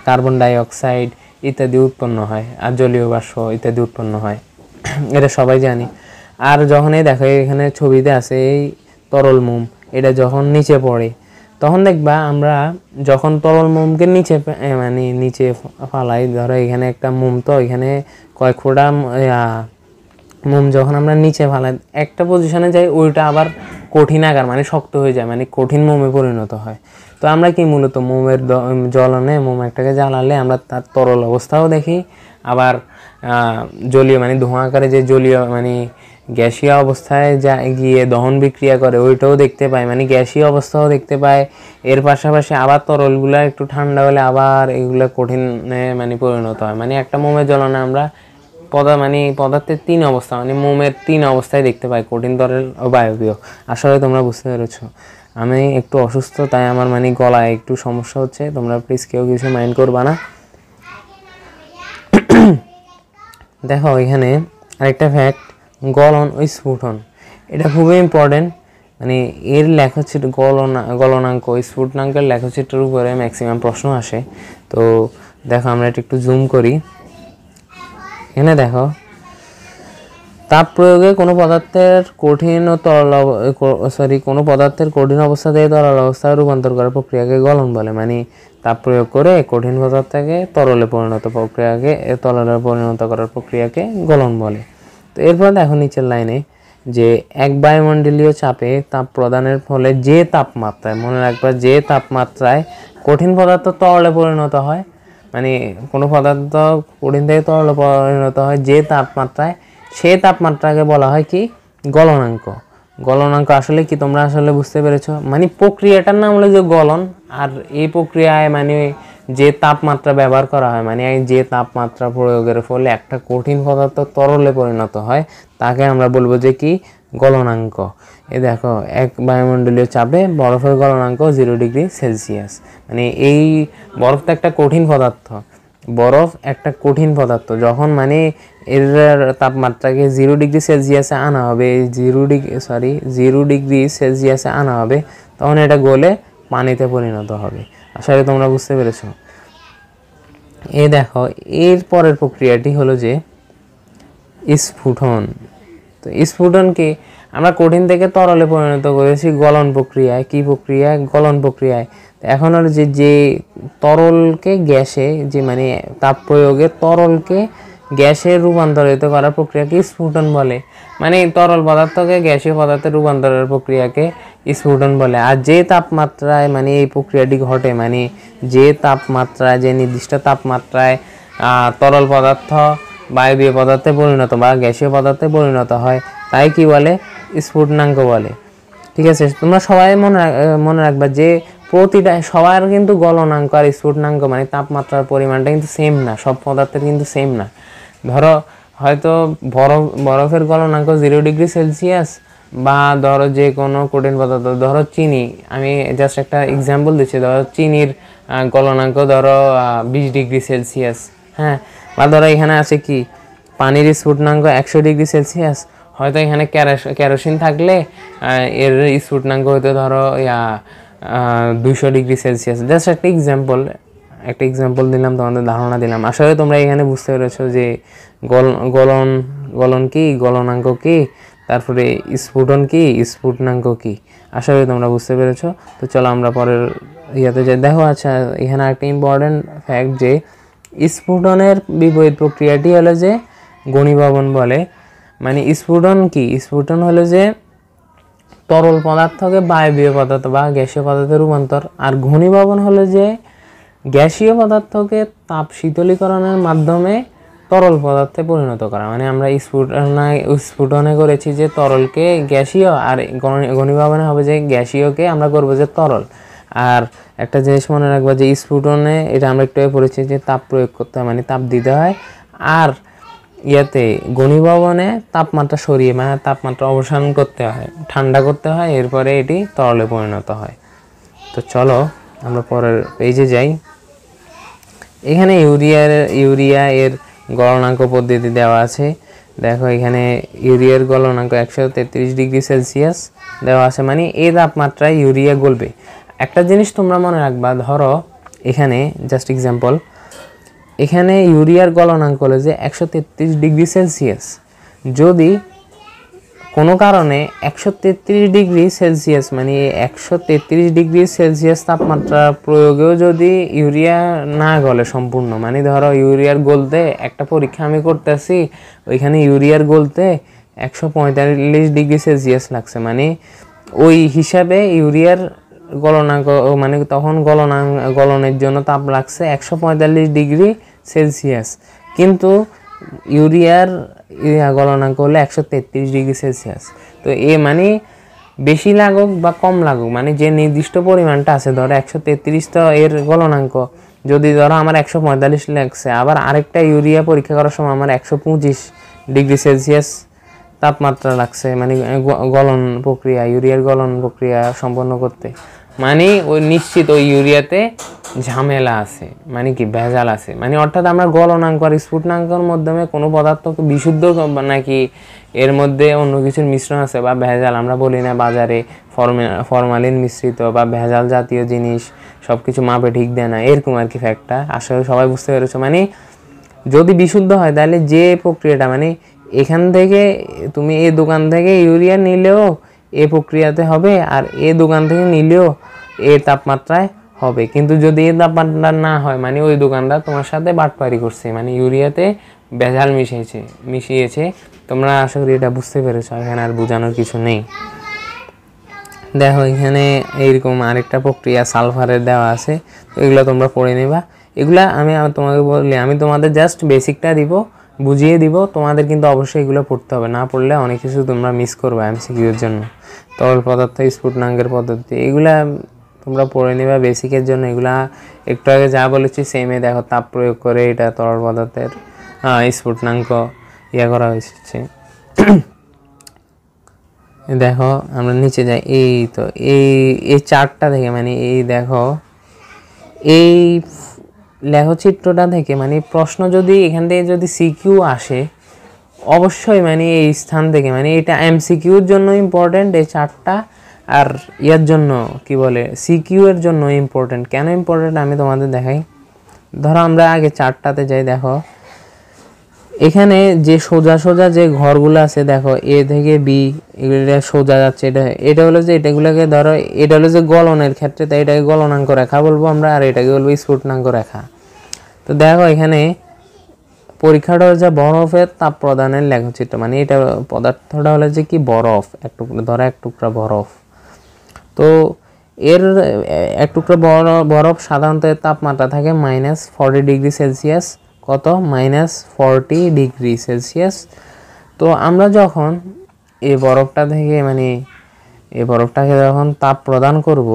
কার্বন ডাই অক্সাইড ইত্যাদি উৎপন্ন হয়, আর জলীয় বাষ্প ইত্যাদি উৎপন্ন হয়, এটা সবাই জানি। আর যখন এই দেখো এখানে ছবিতে আছে এই তরল মোম, এটা যখন নিচে পড়ে, তখন দেখবা আমরা যখন তরল মোমকে নিচে মানে নিচে ফালাই, ধরো এখানে একটা মোম, তো এখানে কয়েক ফোঁটা মোম যখন আমরা নিচে ফালাই একটা পজিশনে যাই, ওইটা আবার কঠিন আকার মানে শক্ত হয়ে যায়, মানে কঠিন মোমে পরিণত হয়। তো আমরা কি মূলত মোমের জ্বলনে মোম একটাকে জ্বালালে আমরা তার তরল অবস্থাও দেখি, আবার জলীয় মানে ধোঁয়া আকারে যে জলীয় মানে গ্যাসীয় অবস্থায় যা গিয়ে দহন বিক্রিয়া করে ওইটাও দেখতে পাই, মানে গ্যাসীয় অবস্থাও দেখতে পাই। এর পাশাপাশি আবার তরলগুলো একটু ঠান্ডা হলে আবার এগুলো কঠিনে মানে পরিণত হয়। মানে একটা মোমের জ্বলনে আমরা মানে পদার্থের 3 অবস্থা মানে মোমের 3 অবস্থায় দেখতে পাই, কঠিন, তরল ও বায়বীয়। আসলে তোমরা বুঝতে পেরেছো। আমি একটু অসুস্থ, তাই আমার মানে গলায় একটু সমস্যা হচ্ছে, তোমরা প্লিজ কেউ কিছু মাইন্ড করবা না। দেখো এখানে আরেকটা ফ্যাক্ট, গলন ও স্ফুটন, এটা খুবই ইম্পর্টেন্ট। মানে এর লেখচিত্র গলনাঙ্ক স্ফুটনাঙ্কের লেখচিত্রের উপরে ম্যাক্সিমাম প্রশ্ন আসে। তো দেখো আমরা এটা একটু জুম করি। এখানে দেখো, তাপ প্রয়োগে কোনো পদার্থের কঠিন ও তরল কোনো পদার্থের কঠিন অবস্থা থেকে তরল অবস্থায় রূপান্তর করার প্রক্রিয়াকে গলন বলে। মানে তাপ প্রয়োগ করে কঠিন পদার্থকে তরলে পরিণত করার প্রক্রিয়াকে গলন বলে। তো এরপর দেখো নিচের লাইনে যে এক বায়ুমণ্ডলীয় চাপে তাপ প্রদানের ফলে যে তাপমাত্রায়, মনে রাখবা, যে তাপমাত্রায় কঠিন পদার্থ তরলে পরিণত হয়, মানে কোনো পদার্থ কঠিন থেকে তরলে পরিণত হয় যে তাপমাত্রায়, সেই তাপমাত্রাকে বলা হয় কি গলনাঙ্ক। গলনাঙ্ক আসলে কি তোমরা আসলে বুঝতে পেরেছো? মানে প্রক্রিয়াটার নাম হলো যে গলন, আর এই প্রক্রিয়ায় মানে যে তাপমাত্রা ব্যবহার করা হয়, মানে যে তাপমাত্রা প্রয়োগের ফলে একটা কঠিন পদার্থ তরলে পরিণত হয়, তাকে আমরা বলবো যে কি গলনাঙ্ক। এই দেখো, এক বায়ুমণ্ডলীয় চাপে বরফের গলনাঙ্ক 0 ডিগ্রি সেলসিয়াস। মানে এই বরফ তো একটা কঠিন পদার্থ, বরফ একটা কঠিন পদার্থ, যখন মানে এর তাপমাত্রাকে 0 ডিগ্রি সেলসিয়াসে আনা হবে, 0 ডিগ্রি সেলসিয়াসে আনা হবে, তখন এটা গলে পানিতে পরিণত হবে। আসলে তোমরা বুঝতে পেরেছো। এই দেখো, এর পরের প্রক্রিয়াটি হলো যে স্ফুটন। তো স্ফুটনকে আমরা কঠিন থেকে তরলে পরিণত করেছি গলন প্রক্রিয়ায়। কি প্রক্রিয়ায়? গলন প্রক্রিয়ায়। এখন হলো যে তরলকে গ্যাসে, যে মানে তাপ প্রয়োগে তরলকে গ্যাসে রূপান্তরিত করার প্রক্রিয়াকে স্ফুটন বলে। মানে তরল পদার্থকে গ্যাসীয় পদার্থে রূপান্তরের প্রক্রিয়াকে স্ফুটন বলে। আর যে তাপমাত্রায় মানে এই প্রক্রিয়াটি ঘটে, মানে যে তাপমাত্রায়, যে নির্দিষ্ট তাপমাত্রায় তরল পদার্থ বায়বীয় পদার্থে পরিণত বা গ্যাসীয় পদার্থে পরিণত হয়, তাই কি বলে? স্ফুটনাঙ্ক বলে। ঠিক আছে, তোমরা সবাই মনে রাখবা যে প্রতিটা সবার কিন্তু গলনাঙ্ক আর স্ফুটনাঙ্ক মানে তাপমাত্রার পরিমাণটা কিন্তু সেম না, সব পদার্থের কিন্তু সেম না। ধরো হয়তো বরফের গলনাঙ্ক 0 ডিগ্রি সেলসিয়াস, বা ধরো যে কোনো কঠিন পদার্থ, ধরো চিনি, আমি জাস্ট একটা এক্সাম্পল দিচ্ছি, ধরো চিনির গলনাঙ্ক ধরো 20 ডিগ্রি সেলসিয়াস, হ্যাঁ, বা ধরো এখানে আছে কি পানির স্ফুটনাঙ্ক 100 ডিগ্রি সেলসিয়াস। হয়তো এখানে কেরোসিন থাকলে এর স্ফুটনাঙ্ক হয়তো ধরো 200 ডিগ্রি সেলসিয়াস। জাস্ট একটা এক্সাম্পল দিলাম, তোমাদের ধারণা দিলাম। আসলে তোমরা এখানে বুঝতে পেরেছো যে গলন কি, গলনাঙ্ক কি, তারপরে স্ফুটন কি, স্ফুটনাঙ্ক কি। আসলে তোমরা বুঝতে পেরেছো। তো চলো আমরা পরের ইয়াতে যাই। দেখো, আচ্ছা, এখানে একটা ইম্পর্টেন্ট ফ্যাক্ট যে স্ফুটনের বিপরীত প্রক্রিয়াটি হলো যে ঘনীভবন বলে। মানে স্ফুটন কি? স্ফুটন হলো যে তরল পদার্থকে বায়বীয় পদার্থ বা গ্যাসীয় পদার্থে রূপান্তর, আর ঘনীভবন হলো যে গ্যাসীয় পদার্থকে তাপ শীতলীকরণের মাধ্যমে তরল পদার্থে পরিণত করা। মানে আমরা স্ফুটনে করেছি যে তরলকে গ্যাসীয়, আর ঘনীভবনে হবে যে গ্যাসীয়কে আমরা করবো যে তরল। আর একটা জিনিস মনে রাখবো যে স্ফুটনে, এটা আমরা একটু পড়েছি যে তাপ প্রয়োগ করতে হয়, মানে তাপ দিতে হয়। আর ইয়াতে ঘনীভবনে তাপমাত্রা সরিয়ে, মানে তাপমাত্রা অবসান করতে হয়, ঠান্ডা করতে হয়, এরপরে এটি তরলে পরিণত হয়। তো চলো আমরা পরের পেজে যাই। এখানে ইউরিয়া এর গলনাঙ্ক পদ্ধতি দেওয়া আছে। দেখো, এখানে ইউরিয়ার গলনাঙ্ক 133 ডিগ্রি সেলসিয়াস দেওয়া আছে, মানে এই তাপমাত্রায় ইউরিয়া গলবে। একটা জিনিস তোমরা মনে রাখবা, ধরো এখানে জাস্ট এক্সাম্পল, এখানে ইউরিয়ার গলনাঙ্ক হলো যে 133 ডিগ্রি সেলসিয়াস। যদি কোনো কারণে 133 ডিগ্রি সেলসিয়াস মানে 133 ডিগ্রি সেলসিয়াস তাপমাত্রা প্রয়োগেও যদি ইউরিয়া না গলে সম্পূর্ণ, মানে ধরো ইউরিয়ার গলতে একটা পরীক্ষা আমি করতেছি, ওইখানে ইউরিয়ার গলতে 145 ডিগ্রি সেলসিয়াস লাগছে, মানে ওই হিসাবে ইউরিয়ার গলনাঙ্ক মানে তখন গলনের জন্য তাপ লাগছে 145 ডিগ্রি সেলসিয়াস, কিন্তু ইউরিয়ার গলনাঙ্ক হলো 133 ডিগ্রি সেলসিয়াস। তো মানে বেশি লাগুক বা কম লাগুক, মানে যে নির্দিষ্ট পরিমাণটা আছে, ধরো 133 তো এর গলনাঙ্ক, যদি ধরো আমার 145 লাগছে, আবার আরেকটা ইউরিয়া পরীক্ষা করার সময় আমার 125 ডিগ্রি সেলসিয়াস তাপমাত্রা লাগছে, মানে গলন প্রক্রিয়া, ইউরিয়ার গলন প্রক্রিয়া সম্পন্ন করতে, মানে ওই নিশ্চিত ওই ইউরিয়াতে ঝামেলা আছে, মানে কি ভেজাল আছে, মানে অর্থাৎ আমরা গলনাঙ্ক আর স্ফুটনাঙ্কের মাধ্যমে কোনো পদার্থকে বিশুদ্ধ নাকি এর মধ্যে অন্য কিছুর মিশ্রণ আছে বা ভেজাল, আমরা বলি না বাজারে ফরমালিন মিশ্রিত বা ভেজাল জাতীয় জিনিস সব কিছু মাপে ঠিক দেয় না, এরকম আর কি ফ্যাক্টটা। আসলে সবাই বুঝতে পেরেছো, মানে যদি বিশুদ্ধ হয় তাহলে যে প্রক্রিয়াটা, মানে এখান থেকে তুমি এই দোকান থেকে ইউরিয়া নিলেও এই প্রক্রিয়াতে হবে, আর এই দোকান থেকে নিলেও এর তাপমাত্রায় হবে, কিন্তু যদি এই তাপমাত্রা না হয়, মানে ওই দোকানদার তোমার সাথে বাটপারি করছে, মানে ইউরিয়াতে ভেজাল মিশিয়েছে। তোমরা আশা করি এটা বুঝতে পেরেছো, এখানে আর বোঝানোর কিছু নেই। দেখো এখানে এইরকম আরেকটা প্রক্রিয়া সালফারের দেওয়া আছে, তো এগুলো তোমরা পড়ে নেবা। এগুলা আমি তোমাকে বলি, আমি তোমাদের জাস্ট বেসিকটা দিব, বুঝিয়ে দিব, তোমাদের কিন্তু অবশ্যই এগুলো পড়তে হবে, না পড়লে অনেক কিছু তোমরা মিস করবে এমসিকিউর জন্য। তরল পদার্থ, স্ফুটনাঙ্কের পদ্ধতি, এগুলা তোমরা পড়ে নেবা বেসিকের জন্য। এগুলা একটু আগে যা বলেছি সেমে, দেখো তাপ প্রয়োগ করে এটা তরল পদার্থের স্ফুটনাঙ্ক করা হয়েছে। দেখো আমরা নিচে যাই, এই তো এই চার্টটা থেকে, মানে এই দেখো এই লেখচিত্রটা থেকে, মানে প্রশ্ন যদি এখান থেকে যদি সিকিউ আসে অবশ্যই, মানে এই স্থান থেকে, মানে এটা এমসিকিউর জন্য ইম্পর্টেন্ট এই চার্টটা, আর ইয়ার জন্য কি বলে সিকিউ এর জন্য ইম্পর্টেন্ট। কেন ইম্পর্টেন্ট আমি তোমাদের দেখাই। ধরো আমরা আগে চার্টটাতে যাই, দেখো এখানে যে সোজা যে ঘরগুলো আছে, দেখো এ থেকে বি, এগুলো সোজা যাচ্ছে, এটা হলো যে এটাগুলোকে ধরো, এটা হলো যে গলনের ক্ষেত্রে, তাই এটাকে গলনাঙ্ক রেখা বলবো আমরা, আর এটাকে বলবো স্ফুটনাঙ্ক রেখা। তো দেখো এখানে পরীক্ষাটা হচ্ছে বরফের তাপ প্রদানের লেখচিত্র, মানে এটা পদার্থটা হলো যে কি বরফ, এক টুকরা বরফ। তো এর এক টুকরা বরফ সাধারণত তাপমাত্রা থাকে -40 ডিগ্রি সেলসিয়াস, কত -40 ডিগ্রি সেলসিয়াস। তো আমরা যখন এই বরফটা থেকে, মানে এই বরফটাকে যখন তাপ প্রদান করব,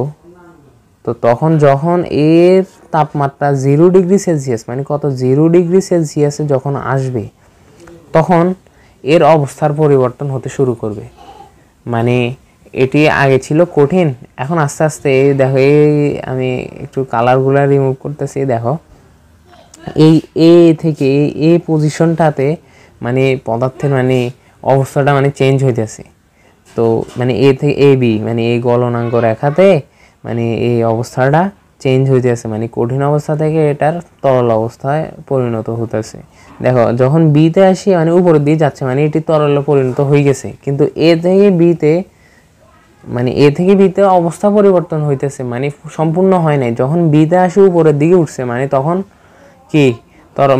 তো তখন যখন এর তাপমাত্রা 0 ডিগ্রি সেলসিয়াস, মানে কত 0 ডিগ্রি সেলসিয়াসে যখন আসবে, তখন এর অবস্থার পরিবর্তন হতে শুরু করবে। মানে এটি আগে ছিল কঠিন, এখন আস্তে আস্তে দেখো, এই আমি একটু কালারগুলো রিমুভ করতেছি, দেখো এই এ থেকে এই পজিশনটাতে, মানে পদার্থের মানে অবস্থাটা মানে চেঞ্জ হইতেছে। তো মানে এ থেকে এ বি, মানে এই গলনাঙ্ক রেখাতে মানে এই অবস্থাটা চেঞ্জ হইতেছে, মানে কঠিন অবস্থা থেকে এটার তরল অবস্থায় পরিণত হতেছে। দেখো যখন বিতে আসি, মানে উপরের দিকে যাচ্ছে, মানে এটি তরলে পরিণত হয়ে গেছে, কিন্তু এ থেকে বিতে, মানে এ থেকে বিতে অবস্থা পরিবর্তন হইতেছে, মানে সম্পূর্ণ হয় নাই। যখন বিতে আসি উপরের দিকে উঠছে, মানে তখন কি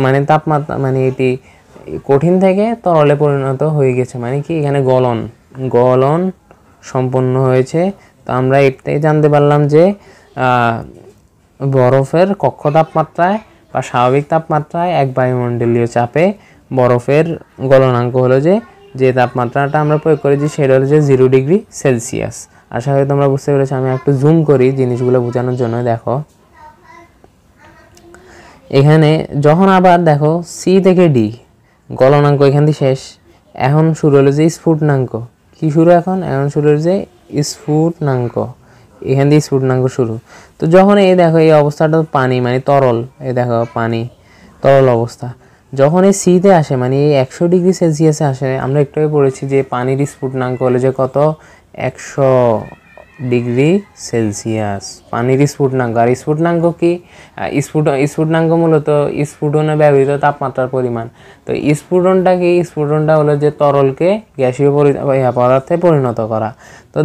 মানে তাপমাত্রা, মানে এটি কঠিন থেকে তরলে পরিণত হয়ে গেছে, মানে কি এখানে গলন সম্পন্ন হয়েছে। তো আমরা এটাই জানতে পারলাম যে বরফের কক্ষ তাপমাত্রায় বা স্বাভাবিক তাপমাত্রায় এক বায়ুমণ্ডলীয় চাপে বরফের গলনাঙ্ক হলো যে তাপমাত্রাটা আমরা প্রয়োগ করেছি সেটা হলো যে 0 ডিগ্রি সেলসিয়াস। আশা করি তোমরা বুঝতে পেরেছো। আমি একটু জুম করি জিনিসগুলো বোঝানোর জন্য। দেখো এখানে যখন আবার দেখো সি থেকে ডি গলনাঙ্ক এখান থেকে শেষ, এখন শুরু হলো যে স্ফুটনাঙ্ক। কি শুরু এখন শুরু হলো যে স্ফুটনাঙ্ক, এখান দিয়ে স্ফুটনাঙ্ক শুরু। তো যখন এই দেখো এই অবস্থাটা পানি, মানে তরল, এই দেখো পানি তরল অবস্থা, যখন এই সিতে আসে, মানে এই 100 ডিগ্রি সেলসিয়াসে আসে, আমরা একটু আগে পড়েছি যে পানির স্ফুটনাঙ্ক হলো যে কত 100 ডিগ্রি সেলসিয়াস পানির স্ফুটনাঙ্ক। আর স্ফুটনাঙ্ক কি? স্ফুটনাঙ্ক মূলত স্ফুটনে ব্যবহৃত তাপমাত্রার পরিমাণ। তো স্ফুটনটা কি? স্ফুটনটা হলো যে তরলকে গ্যাসীয় পদার্থে পরিণত করা। তো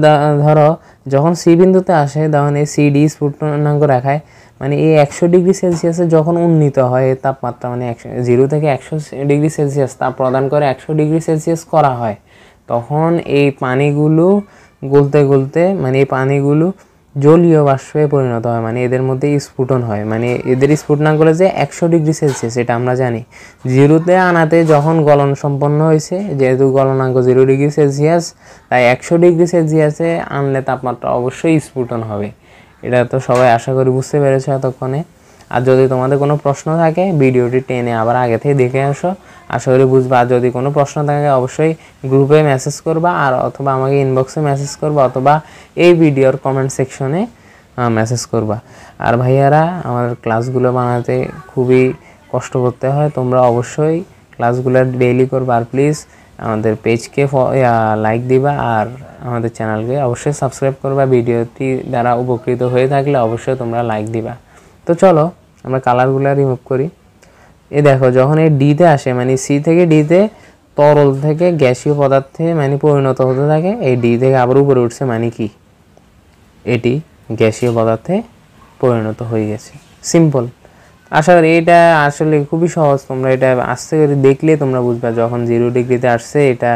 ধরো যখন সি বিন্দুতে আসে তখন এই সিডি স্ফুটনাঙ্ক দেখায়, মানে এই 100 ডিগ্রি সেলসিয়াসে যখন উন্নীত হয় এই তাপমাত্রা, মানে 0 থেকে 100 ডিগ্রি সেলসিয়াস তাপ প্রদান করে 100 ডিগ্রি সেলসিয়াস করা হয়, তখন এই পানিগুলো গলতে গলতে মানে এই পানিগুলো জলীয় বাষ্পে পরিণত হয়, মানে এদের মধ্যে স্ফুটন হয়। মানে এদের স্ফুটনাঙ্ক হলো যে 100 ডিগ্রি সেলসিয়াস, এটা আমরা জানি। 0-তে আনাতে যখন গলন সম্পন্ন হয়েছে, যেহেতু গলনাঙ্ক 0 ডিগ্রি সেলসিয়াস, তাই 100 ডিগ্রি সেলসিয়াসে আনলে তাপমাত্রা অবশ্যই স্ফুটন হবে। এটা তো সবাই আশা করি বুঝতে পেরেছো এতক্ষণে। আর যদি তোমাদের কোনো প্রশ্ন থাকে ভিডিওটি টেনে আবার আগে থেকে দেখে আসো, আশা করি বুঝবা। আর যদি কোনো প্রশ্ন থাকে অবশ্যই গ্রুপে মেসেজ করবা, আর অথবা আমাকে ইনবক্সে মেসেজ করবা, অথবা এই ভিডিওর কমেন্ট সেকশনে মেসেজ করবা। আর ভাইয়ারা, আমার ক্লাসগুলো বানাতে খুবই কষ্ট করতে হয়, তোমরা অবশ্যই ক্লাসগুলো ডেইলি করবা। আর প্লিজ আমাদের পেজকে লাইক দিবা, আর আমাদের চ্যানেলকে অবশ্যই সাবস্ক্রাইব করবা। ভিডিওটি দ্বারা উপকৃত হয়ে থাকলে অবশ্যই তোমরা লাইক দিবা। তো চলো আমরা কালারগুলো রিমুভ করি। এই দেখো, যখন এই ডিতে আসে, মানে সি থেকে ডিতে তরল থেকে গ্যাসীয় পদার্থে মানে পরিণত হতে থাকে, এই ডি থেকে আবার উপরে উঠছে, মানে কি এটি গ্যাসীয় পদার্থে পরিণত হয়ে গেছে। সিম্পল। আশা করি এটা আসলে খুবই সহজ, তোমরা এটা আস্তে করে দেখলে তোমরা বুঝবা। যখন 0 ডিগ্রিতে আসছে এটা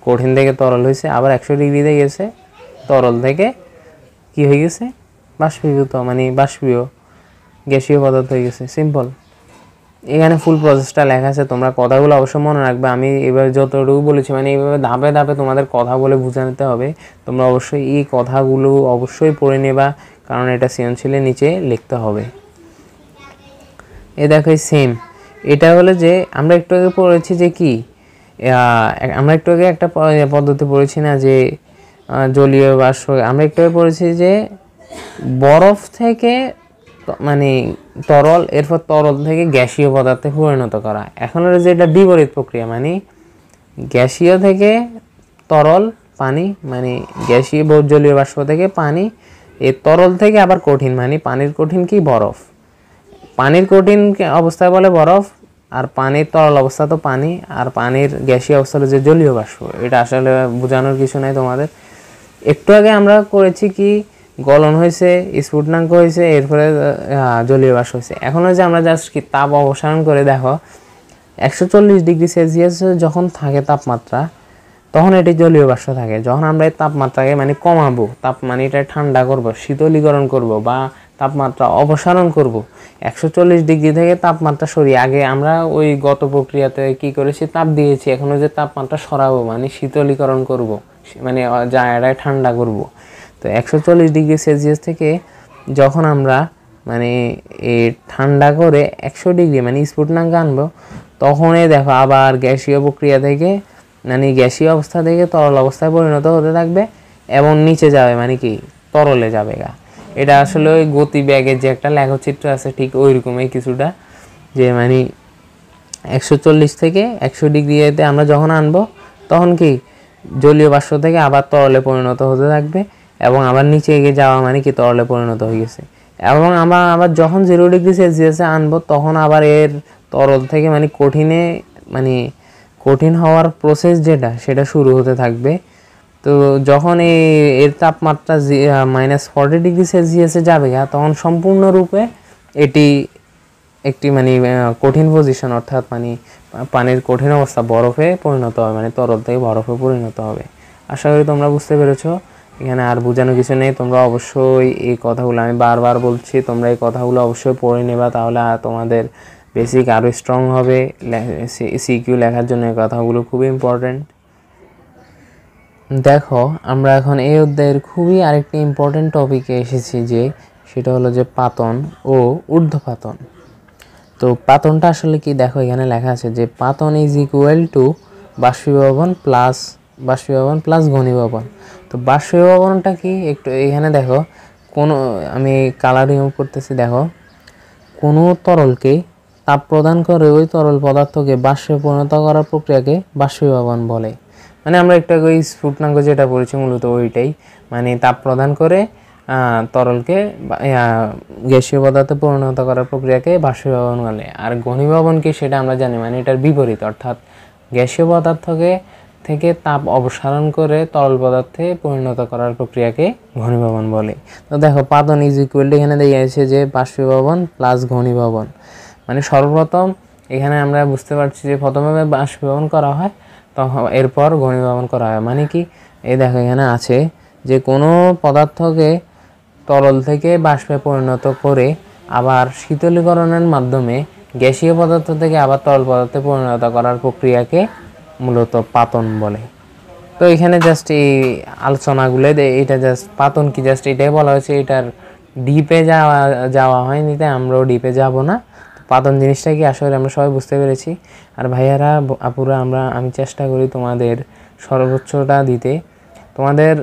কঠিন থেকে তরল হয়েছে, আবার 100 ডিগ্রিতে গেছে তরল থেকে কি হয়ে গেছে? বাষ্পীভূত, মানে বাষ্পীয় গ্যাসীয় পদার্থ হয়ে গেছে। সিম্পল। এখানে ফুল প্রসেসটা লেখা আছে, তোমরা কথাগুলো অবশ্যই মনে রাখবে। আমি এবার যতটুকু বলেছি মানে এইভাবে ধাপে ধাপে তোমাদের কথা বলে বোঝাতে হবে। তোমরা অবশ্যই এই কথাগুলো অবশ্যই পড়ে নেবা, কারণ এটা সৃজনশীলের নিচে লিখতে হবে। এ দেখো সেম, এটা হলো যে আমরা একটু আগে পড়েছি যে কি, আমরা একটু আগে একটা পদ্ধতি পড়েছি না যে জলীয় বাষ্প, আমরা একটু আগে পড়েছি যে বরফ থেকে মানে তরল, এরপর তরল থেকে গ্যাসীয় পদার্থে পরিণত করা। এখন হলো যে এটা বিপরীত প্রক্রিয়া, মানে গ্যাসীয় থেকে তরল পানি, মানে গ্যাসীয় জলীয় বাষ্প থেকে পানি, এই তরল থেকে আবার কঠিন, মানে পানির কঠিন কি? বরফ। পানির কঠিন অবস্থায় বলে বরফ, আর পানির তরল অবস্থা তো পানি, আর পানির গ্যাসীয় অবস্থা হলো যে জলীয় বাষ্প। এটা আসলে বোঝানোর কিছু নাই তোমাদের। একটু আগে আমরা করেছি কি, গলন হয়েছে, স্ফুটনাঙ্ক হয়েছে, এরপরে জলীয় বাষ্প হয়েছে। এখন হচ্ছে আমরা জাস্ট কি তাপ অপসারণ করে দেখো 140 ডিগ্রি সেলসিয়াস যখন থাকে তাপমাত্রা, তখন এটি জলীয় বাষ্প থাকে। যখন আমরা এই তাপমাত্রাকে মানে কমাবো, মানে এটা ঠান্ডা করব, শীতলীকরণ করব, বা তাপমাত্রা অপসারণ করব, 140 ডিগ্রি থেকে তাপমাত্রা সরিয়ে, আগে আমরা ওই গত প্রক্রিয়াতে কি করেছি, তাপ দিয়েছি, এখন যে তাপমাত্রা সরাবো মানে শীতলীকরণ করব, মানে জায়গাটায় ঠান্ডা করব। তো 140 ডিগ্রি সেলসিয়াস থেকে যখন আমরা মানে এই ঠান্ডা করে 100 ডিগ্রি মানে স্ফুটনাঙ্ক আনবো, তখনই দেখো আবার গ্যাসীয় প্রক্রিয়া থেকে মানে গ্যাসীয় অবস্থা থেকে তরল অবস্থায় পরিণত হতে থাকবে এবং নিচে যাবে, মানে কি তরলে যাবে গা। এটা আসলে ওই গতিবেগের যে একটা লেখচিত্র আছে ঠিক ওই রকমই কিছুটা, যে মানে 140 থেকে 100 ডিগ্রিতে আমরা যখন আনবো তখন কি জলীয় বাষ্প থেকে আবার তরলে পরিণত হতে থাকবে এবং আবার নিচে এগিয়ে যাওয়া, মানে কি তরলে পরিণত হয়ে গেছে। এবং আমরা আবার যখন 0 ডিগ্রি সেলসিয়াসে আনবো তখন আবার এর তরল থেকে মানে কঠিনে, মানে কঠিন হওয়ার প্রসেস যেটা সেটা শুরু হতে থাকবে। তো যখন এর তাপমাত্রা -40 ডিগ্রি সেলসিয়াসে যাবে তখন সম্পূর্ণরূপে এটি একটি মানে কঠিন পজিশন, অর্থাৎ মানে পানির কঠিন অবস্থা বরফে পরিণত হবে, মানে তরল থেকে বরফে পরিণত হবে। আশা করি তোমরা বুঝতে পেরেছো। এখানে আর বোঝানো কিছু নেই। তোমরা অবশ্যই এই কথাগুলো, আমি বারবার বলছি, তোমরা এই কথাগুলো অবশ্যই পড়ে নেবা, তাহলে তোমাদের বেসিক আরও স্ট্রং হবে। সিকিউ লেখার জন্য এই কথাগুলো খুবই ইম্পর্টেন্ট। দেখো আমরা এখন এই অধ্যায়ের খুবই আরেকটি ইম্পর্টেন্ট টপিকে এসেছি, যে সেটা হলো যে পাতন ও ঊর্ধ্বপাতন। তো পাতনটা আসলে কি, দেখো এখানে লেখা আছে যে পাতন ইজ ইকুয়াল টু বাষ্পীভবন প্লাস ঘনীভবন। তো বাষ্পীভবনটা কি একটু এখানে দেখো, আমি কালার রিমুভ করতেছি। দেখো, কোনো তরলকে তাপ প্রদান করে ওই তরল পদার্থকে বাষ্পে পরিণত করার প্রক্রিয়াকে বাষ্পীভবন বলে। মানে আমরা একটু আগে ওই স্ফুটনাঙ্ক যেটা পড়েছি মূলত ওইটাই, মানে তাপ প্রদান করে তরলকে গ্যাসীয় পদার্থে পরিণত করার প্রক্রিয়াকে বাষ্পীভবন বলে। আর ঘনীভবন কি সেটা আমরা জানি, মানে এটার বিপরীত, অর্থাৎ গ্যাসীয় পদার্থকে থেকে তাপ অপসারণ করে তরল পদার্থে পরিণত করার প্রক্রিয়াকে ঘনীভবন বলে। তো দেখো পাতন ইজ ইকুয়াল টু এখানে দেওয়া আছে যে বাষ্পীভবন প্লাস ঘনীভবন। মানে সর্বপ্রথম এখানে আমরা বুঝতে পারছি যে প্রথমে বাষ্পীভবন করা হয়, তখন এরপর ঘনীভবন করা হয়। মানে কি, এই দেখো এখানে আছে যে কোনো পদার্থকে তরল থেকে বাষ্পে পরিণত করে আবার শীতলীকরণের মাধ্যমে গ্যাসীয় পদার্থ থেকে আবার তরল পদার্থে পরিণত করার প্রক্রিয়াকে মূলত পাতন বলে। তো এখানে জাস্ট এই আলোচনাগুলো এটা জাস্ট পাতন কি জাস্ট এটাই বলা হয়েছে, এটার ডিপে যাওয়া হয়নি, তাই আমরাও ডিপে যাব না। পাতন জিনিসটা কি আসলে আমরা সবাই বুঝতে পেরেছি। আর ভাইয়ারা আপুরা আমি চেষ্টা করি তোমাদের সর্বোচ্চটা দিতে, তোমাদের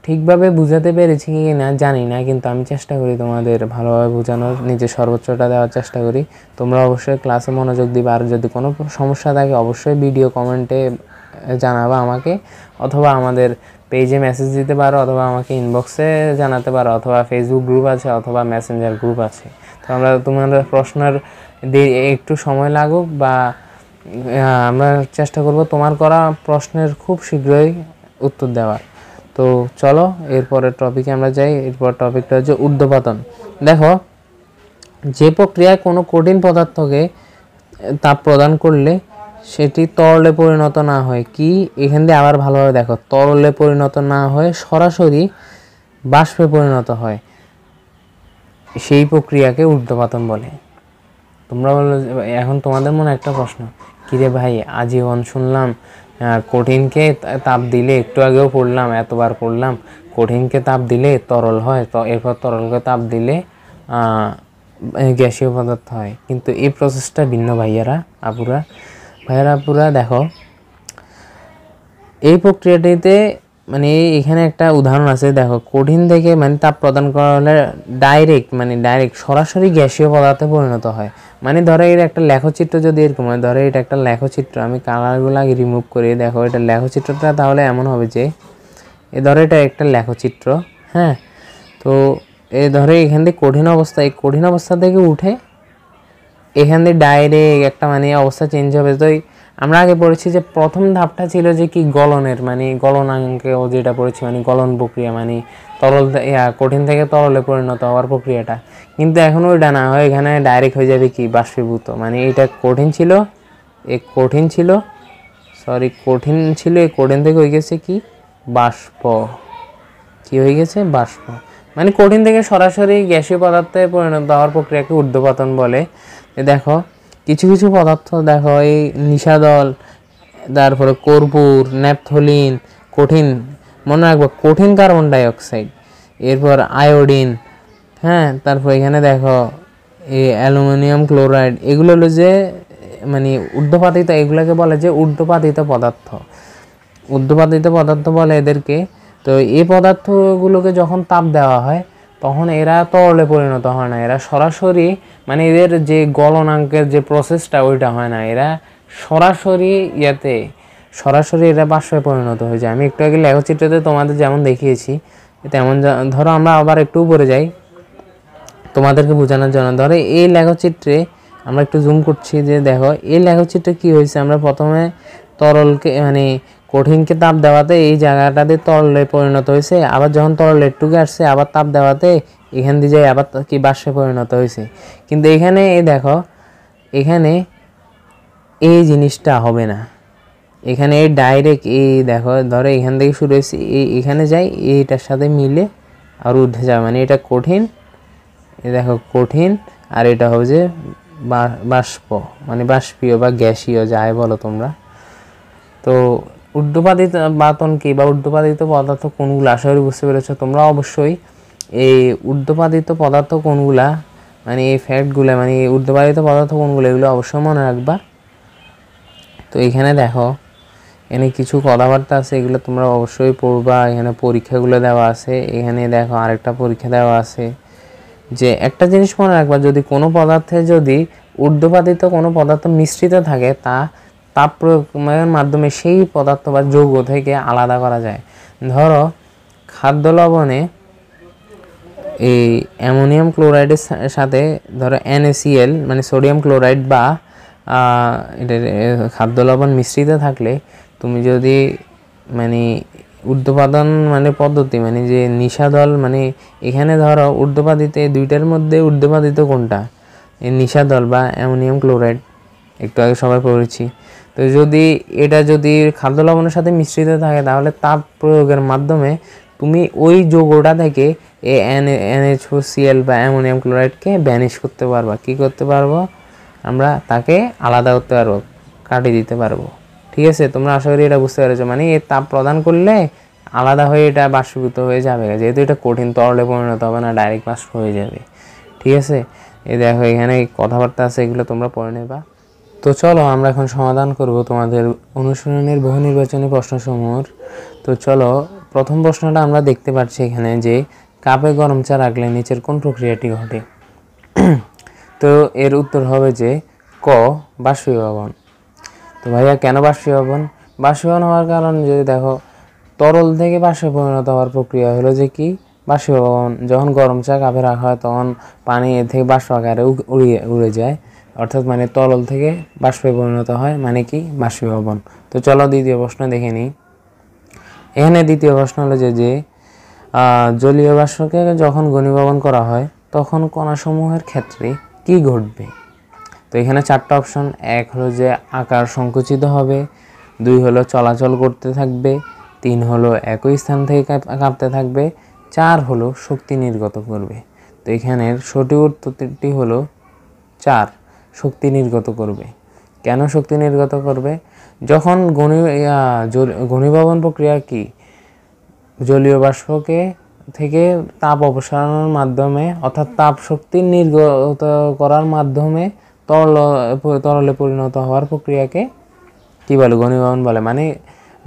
ঠিকভাবে বুঝাতে পেরেছি কি না জানি না, কিন্তু আমি চেষ্টা করি তোমাদের ভালোভাবে বোঝানোর, নিজের সর্বোচ্চটা দেওয়ার চেষ্টা করি। তোমরা অবশ্যই ক্লাসে মনোযোগ দিবে, আর যদি কোনো সমস্যা থাকে অবশ্যই ভিডিও কমেন্টে জানাবা আমাকে, অথবা আমাদের পেজে মেসেজ দিতে পারো, অথবা আমাকে ইনবক্সে জানাতে পারো, অথবা ফেসবুক গ্রুপ আছে, অথবা মেসেঞ্জার গ্রুপ আছে। তো তোমাদের প্রশ্নের একটু সময় লাগুক বা আমরা চেষ্টা করব তোমার করা প্রশ্নের খুব শীঘ্রই উত্তর দেওয়ার। তো চলো এরপরের টপিকে আমরা যাই। এরপর টপিকটা হচ্ছে ঊর্ধ্বপাতন। দেখো, যে প্রক্রিয়ায় কোনো কঠিন পদার্থকে তাপ প্রদান করলে সেটি তরলে পরিণত না হয়, কি এখান দিয়ে আবার ভালোভাবে দেখো, তরলে পরিণত না হয়ে সরাসরি বাষ্পে পরিণত হয়, সেই প্রক্রিয়াকে ঊর্ধ্বপাতন বলে। তোমরা বলো, এখন তোমাদের মনে একটা প্রশ্ন, কিরে ভাই আজীবন শুনলাম কঠিনকে তাপ দিলে, একটু আগেও পড়লাম, এতবার পড়লাম কঠিনকে তাপ দিলে তরল হয়, তো এরপর তরলকে তাপ দিলে গ্যাসীয় পদার্থ হয়, কিন্তু এই প্রসেসটা ভিন্ন ভাইয়ারা আপুরা। দেখো এই প্রক্রিয়াটিতে মানে এখানে একটা উদাহরণ আছে, দেখো কঠিন থেকে মানে তাপ প্রদান করা হলে ডাইরেক্ট সরাসরি গ্যাসীয় পদার্থে পরিণত হয়। মানে ধরো এর একটা লেখচিত্র যদি এরকম হয়, ধরো এটা একটা লেখচিত্র, আমি কালারগুলো আগে রিমুভ করি। দেখো এটা লেখচিত্রটা তাহলে এমন হবে যে ধরো এটা একটা লেখচিত্র, হ্যাঁ। তো ধরো এখান থেকে কঠিন অবস্থা থেকে উঠে এখান দিয়ে ডাইরেক্ট একটা মানে অবস্থা চেঞ্জ হবে। তো আমরা আগে পড়েছি যে প্রথম ধাপটা ছিল যে কি গলনের, মানে গলনাঙ্কেও যেটা পড়েছি, মানে গলন প্রক্রিয়া, মানে তরল কঠিন থেকে তরলে পরিণত হওয়ার প্রক্রিয়াটা। কিন্তু এখন ওইটা না হয়, এখানে ডাইরেক্ট হয়ে যাবে কি বাষ্পীভূত। মানে এটা কঠিন ছিল, এই কঠিন থেকে হয়ে গেছে কি বাষ্প, বাষ্প। মানে কঠিন থেকে সরাসরি গ্যাসীয় পদার্থে পরিণত হওয়ার প্রক্রিয়াকে ঊর্ধ্বপাতন বলে। দেখো কিছু পদার্থ, দেখো এই নিশাদল, তারপরে কর্পূর, ন্যাপথলিন, কঠিন, মনে রাখবো কঠিন কার্বন ডাইঅক্সাইড, এরপর আয়োডিন, হ্যাঁ। তারপর এখানে দেখো এই অ্যালুমিনিয়াম ক্লোরাইড, এগুলো হলো যে মানে ঊর্ধ্বপাতিত, এগুলোকে বলে যে ঊর্ধ্বপাতিত পদার্থ বলে এদেরকে। তো এই পদার্থগুলোকে যখন তাপ দেওয়া হয় তখন এরা তরলে পরিণত হয় না, এরা সরাসরি মানে এদের যে গলনাঙ্কের যে প্রসেসটা ওইটা হয় না, এরা সরাসরি এরা বাষ্পে পরিণত হয়ে যায়। আমি একটু আগে লেখচিত্রতে তোমাদের যেমন দেখিয়েছি তেমন, ধরো আমরা আবার একটু উপরে যাই তোমাদেরকে বোঝানোর জন্য। ধরো এই লেখচিত্রে আমরা একটু জুম করছি, যে দেখো এই লেখচিত্রে কি হয়েছে, আমরা প্রথমে তরলকে মানে কঠিনকে তাপ দেওয়াতে এই জায়গাটাতে তরলে পরিণত হয়েছে, আবার যখন তরল একটুকে আসছে আবার তাপ দেওয়াতে এখান দিয়ে যাই আবার কি বাষ্পে পরিণত হয়েছে। কিন্তু এখানে দেখো এখানে এই জিনিসটা হবে না, এখানে ডাইরেক্ট দেখো ধরো এখান থেকে শুরু হয়েছে, এখানে যাই এইটার সাথে মিলে আর উঠে যাবে, মানে এটা কঠিন, দেখো কঠিন, আর এটা হবে যে বাষ্প, মানে বাষ্পীয় বা গ্যাসীয় যাই বলো তোমরা। তো ঊর্ধ্বপাতিত বাতন কি বা ঊর্ধ্বপাতিত পদার্থ কোনগুলো আশা করি বুঝতে পেরেছো তোমরা। অবশ্যই এই ঊর্ধ্বপাতিত পদার্থ কোনগুলা, মানে এই ফ্যাক্টগুলো, মানে এই ঊর্ধ্বপাতিত পদার্থ কোনগুলো, এগুলো অবশ্যই মনে রাখবা। তো এখানে দেখো এখানে কিছু কথাবার্তা আছে, এগুলো তোমরা অবশ্যই পড়বা। এখানে পরীক্ষাগুলো দেওয়া আছে, এখানে দেখো আরেকটা পরীক্ষা দেওয়া আছে। যে একটা জিনিস মনে রাখবা, যদি কোনো পদার্থে যদি ঊর্ধ্বপাতিত কোনো পদার্থ মিশ্রিত থাকে তা তাপ প্রয়োগের মাধ্যমে সেই পদার্থ বা যৌগ থেকে আলাদা করা যায়। ধরো খাদ্য লবণে এই অ্যামোনিয়াম ক্লোরাইডের সাথে ধরো NaCl মানে সোডিয়াম ক্লোরাইড বা এটা খাদ্য লবণ মিশ্রিত থাকলে তুমি যদি মানে ঊর্ধ্বপাতন মানে পদ্ধতি মানে যে নিশাদল মানে এখানে ধরো ঊর্ধ্বপাতিত এই দুইটার মধ্যে ঊর্ধ্বপাতিত কোনটা, এই নিশাদল বা অ্যামোনিয়াম ক্লোরাইড, একটু আগে সবাই পড়েছি। তো যদি এটা যদি খাদ্য লবণের সাথে মিশ্রিত থাকে তাহলে তাপ প্রয়োগের মাধ্যমে তুমি ওই যৌগটা থেকে এই NaCl বা অ্যামোনিয়াম ক্লোরাইডকে ব্যানিশ করতে পারবা। কি করতে পারবো আমরা, তাকে আলাদা করতে পারবো, কাটিয়ে দিতে পারবো। ঠিক আছে, তোমরা আশা করি এটা বুঝতে পেরেছো। মানে এই তাপ প্রদান করলে আলাদা হয়ে এটা বাষ্পীভূত হয়ে যাবে, যেহেতু এটা কঠিন তরলে পরিণত হবে না, ডাইরেক্ট বাষ্প হয়ে যাবে। ঠিক আছে, এই দেখো এখানে কথাবার্তা আছে, এগুলো তোমরা পড়ে নেবা। তো চলো আমরা এখন সমাধান করব তোমাদের অনুশীলনের বহু নির্বাচনী প্রশ্নসমূহ। তো চলো প্রথম প্রশ্নটা আমরা দেখতে পাচ্ছি এখানে যে কাপে গরম চা রাখলে নিচের কোন প্রক্রিয়াটি ঘটে। তো এর উত্তর হবে যে ক, বাষ্পীভবন। তো ভাইয়া কেন বাষ্পীভবন? বাষ্পীভবন হওয়ার কারণ যে দেখো তরল থেকে বাষ্পে পরিণত হওয়ার প্রক্রিয়া হলো যে কি বাষ্পীভবন। যখন গরম চা কাপে রাখা হয় তখন পানি এর থেকে বাষ্প আকারে উড়ে যায়, অর্থাৎ মানে তরল থেকে বাষ্পে পরিণত হয়, মানে কি বাষ্পীভবন। তো চলো দ্বিতীয় প্রশ্ন দেখে নিই। এখানে দ্বিতীয় প্রশ্ন হলো যে জলীয় বাষ্পকে যখন ঘনীভবন করা হয় তখন কণাসমূহের ক্ষেত্রে কি ঘটবে। তো এখানে চারটা অপশন। এক হলো যে আকার সংকুচিত হবে, 2 হলো চলাচল করতে থাকবে, 3 হলো একই স্থান থেকে কাঁপতে থাকবে, 4 হলো শক্তি নির্গত করবে। তো এখানের সঠিক উত্তরটি হলো 4, শক্তি নির্গত করবে। কেন শক্তি নির্গত করবে? যখন ঘনীভবন প্রক্রিয়া কি জলীয় বাষ্পকে থেকে তাপ অপসারণের মাধ্যমে অর্থাৎ তাপ শক্তি নির্গত করার মাধ্যমে তরলে পরিণত হওয়ার প্রক্রিয়াকে কি বলে, ঘনীভবন বলে। মানে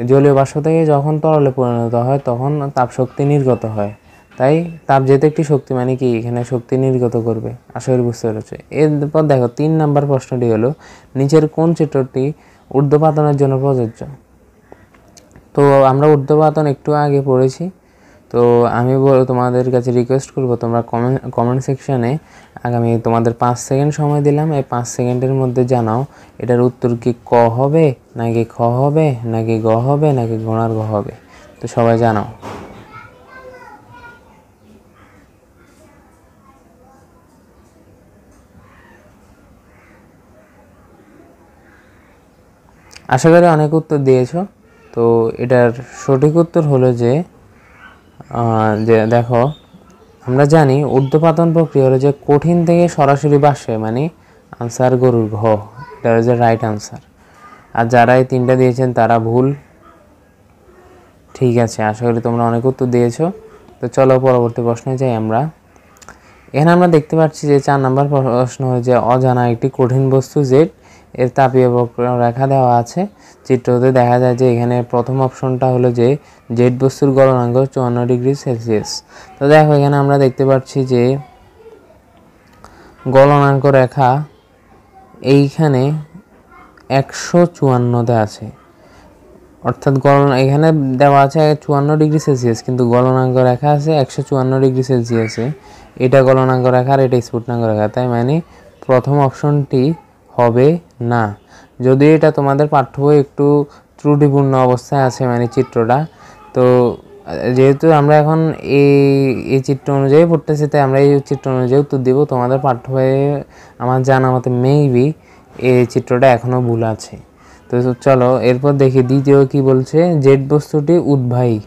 জলীয় বাষ্প থেকে যখন তরলে পরিণত হয় তখন তাপ শক্তি নির্গত হয়, তাই তাপ যেহেতু একটি শক্তি মানে কি এখানে শক্তি নির্গত করবে। আশা করি বুঝতে পেরেছে। এরপর দেখো 3 নম্বর প্রশ্নটি হলো নিচের কোন চিত্রটি ঊর্ধ্বপাতনের জন্য প্রযোজ্য। তো আমরা ঊর্ধ্বপাতন একটু আগে পড়েছি। তো আমি তোমাদের কাছে রিকোয়েস্ট করব তোমরা কমেন্ট সেকশানে আগামী তোমাদের 5 সেকেন্ড সময় দিলাম, এই 5 সেকেন্ডের মধ্যে জানাও এটার উত্তর কি ক হবে নাকি খ হবে নাকি গ হবে নাকি ঘোড়ার ঘ হবে। তো সবাই জানাও। আশা করি অনেক উত্তর দিয়েছো। তো এটার সঠিক উত্তর হলো যে দেখো আমরা জানি ঊর্ধ্বপাতন প্রক্রিয়া হলো যে কঠিন থেকে সরাসরি বাষ্পে, মানে আনসার গরুর ঘ, এটা হলো যে রাইট আনসার। আর যারা এই 3টা দিয়েছেন তারা ভুল। ঠিক আছে, আশা করি তোমরা অনেক উত্তর দিয়েছো। তো চলো পরবর্তী প্রশ্নে যাই আমরা। এখানে আমরা দেখতে পাচ্ছি যে 4 নম্বর প্রশ্ন হলো যে অজানা একটি কঠিন বস্তু জেড এর তাপীয় বক্ররেখা দেওয়া আছে। চিত্রতে দেখা যায় যে এখানে প্রথম অপশনটা হলো যে জেড বস্তুর গলনাঙ্ক 54 ডিগ্রি সেলসিয়াস। তো দেখো এখানে আমরা দেখতে পাচ্ছি যে গলনাঙ্ক রেখা এইখানে 154 আছে, অর্থাৎ এখানে দেওয়া আছে 54 ডিগ্রি সেলসিয়াস, কিন্তু গলনাঙ্ক রেখা আছে 154 ডিগ্রি সেলসিয়াসে। এটা গলনাঙ্ক রেখা আর এটা স্ফুটনাঙ্ক রেখা, তাই মানে প্রথম অপশনটি হবে না। যদি এটা তোমাদের পাঠ্য বই একটু ত্রুটিপূর্ণ অবস্থায় আছে মানে চিত্রটা, তো যেহেতু আমরা এখন এই চিত্র অনুযায়ী পড়তেছি তাই আমরা এই চিত্র অনুযায়ী উত্তর দিব। তোমাদের পাঠ্য বইয়ে আমার জানা মতে মেবি এই চিত্রটা এখনও ভুল আছে। তো চলো এরপর দেখি দ্বিতীয় কি বলছে, জেড বস্তুটি উদ্বায়ী।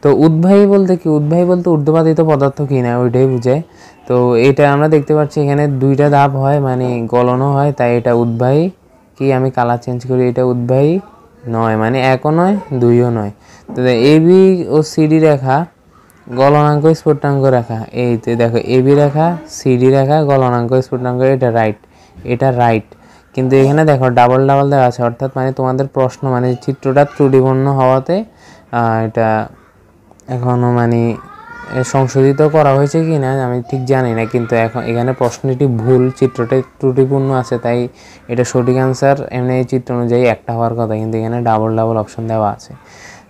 তো উদ্বায়ী বলতে কি, উদ্বায়ী বলতে ঊর্ধ্বপাতিত পদার্থ কি না ওইটাই বুঝায়। তো এটা আমরা দেখতে পাচ্ছি এখানে 2টা ধাপ হয় মানে গলনও হয়, তাই এটা উদ্বায়ী। কি আমি কালার চেঞ্জ করি, এটা উদ্বায়ী নয়, মানে 1ও নয় 2ও নয়। তো এবি ও সিডি রেখা গলনাঙ্ক স্ফুটনাঙ্ক রেখা, এইতে দেখো এবি রেখা সিডি রেখা গলনাঙ্ক স্ফুটনাঙ্ক, এটা রাইট, এটা রাইট। কিন্তু এখানে দেখো ডাবল ডাবল দেওয়া আছে, অর্থাৎ মানে তোমাদের প্রশ্ন মানে চিত্রটা ত্রুটিপূর্ণ হওয়াতে এটা এখনও মানে সংশোধিত করা হয়েছে কি না আমি ঠিক জানি না, কিন্তু এখন এখানে প্রশ্নটি ভুল, চিত্রটা ত্রুটিপূর্ণ আছে, তাই এটা সঠিক অ্যান্সার এমনি এই চিত্র অনুযায়ী একটা হওয়ার কথা, কিন্তু এখানে ডাবল ডাবল অপশন দেওয়া আছে।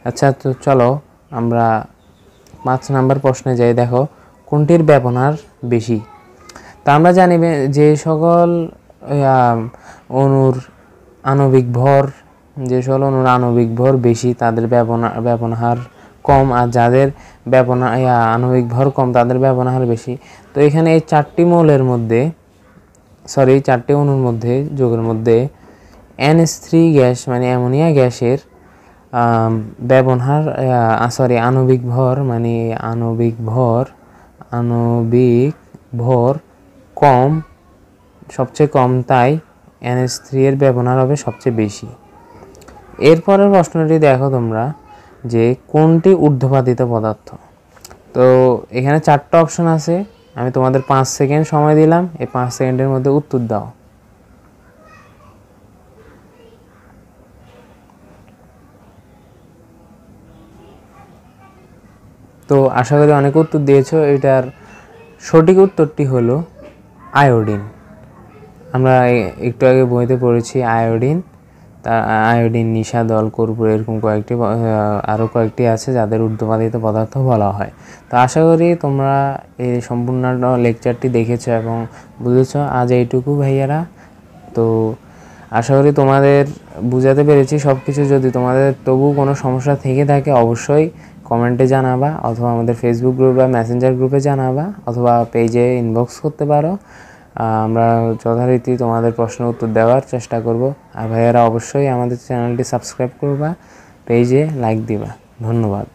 আচ্ছা, তো চলো আমরা 5 নাম্বার প্রশ্নে যাই। দেখো, কোনটির ব্যবহার বেশি? তা আমরা জানি যে সকল অণুর আণবিক ভর বেশি তাদের ব্যবহার কম, আর যাদের আণবিক ভর কম তাদের ব্যবহার বেশি। তো এখানে এই 4টি অণুর মধ্যে যোগের মধ্যে NH3 গ্যাস মানে অ্যামোনিয়া গ্যাসের আণবিক ভর কম, সবচেয়ে কম, তাই NH3 এর ব্যবহার হবে সবচেয়ে বেশি। এরপরের প্রশ্নটি দেখো তোমরা, যে কোনটি ঊর্ধ্বপাতিত পদার্থ? তো এখানে 4টা অপশন আছে, আমি তোমাদের 5 সেকেন্ড সময় দিলাম, এই 5 সেকেন্ডের মধ্যে উত্তর দাও। তো আশা করি অনেক উত্তর দিয়েছো। এটার সঠিক উত্তরটি হলো আয়োডিন। আমরা একটু আগে বইতে পড়েছি আয়োডিন, আয়োডিন, নিশাদল, কর্পূর, এরকম আরও কয়েকটি আছে যাদের ঊর্ধ্বপাতিত পদার্থ বলা হয়। তো আশা করি তোমরা এই সম্পূর্ণ লেকচারটি দেখেছো এবং বুঝেছো। আজ এইটুকু ভাইয়ারা। তো আশা করি তোমাদের বুঝাতে পেরেছি সব কিছু। যদি তোমাদের তবু কোনো সমস্যা থেকে থাকে অবশ্যই কমেন্টে জানাবা, অথবা আমাদের ফেসবুক গ্রুপ বা মেসেঞ্জার গ্রুপে জানাবা, অথবা পেজে ইনবক্স করতে পারো। আমরা যথারীতি তোমাদের প্রশ্নের উত্তর দেওয়ার চেষ্টা করব। আর ভাইয়ারা অবশ্যই আমাদের চ্যানেলটি সাবস্ক্রাইব করবা, পেজে লাইক দিবা। ধন্যবাদ।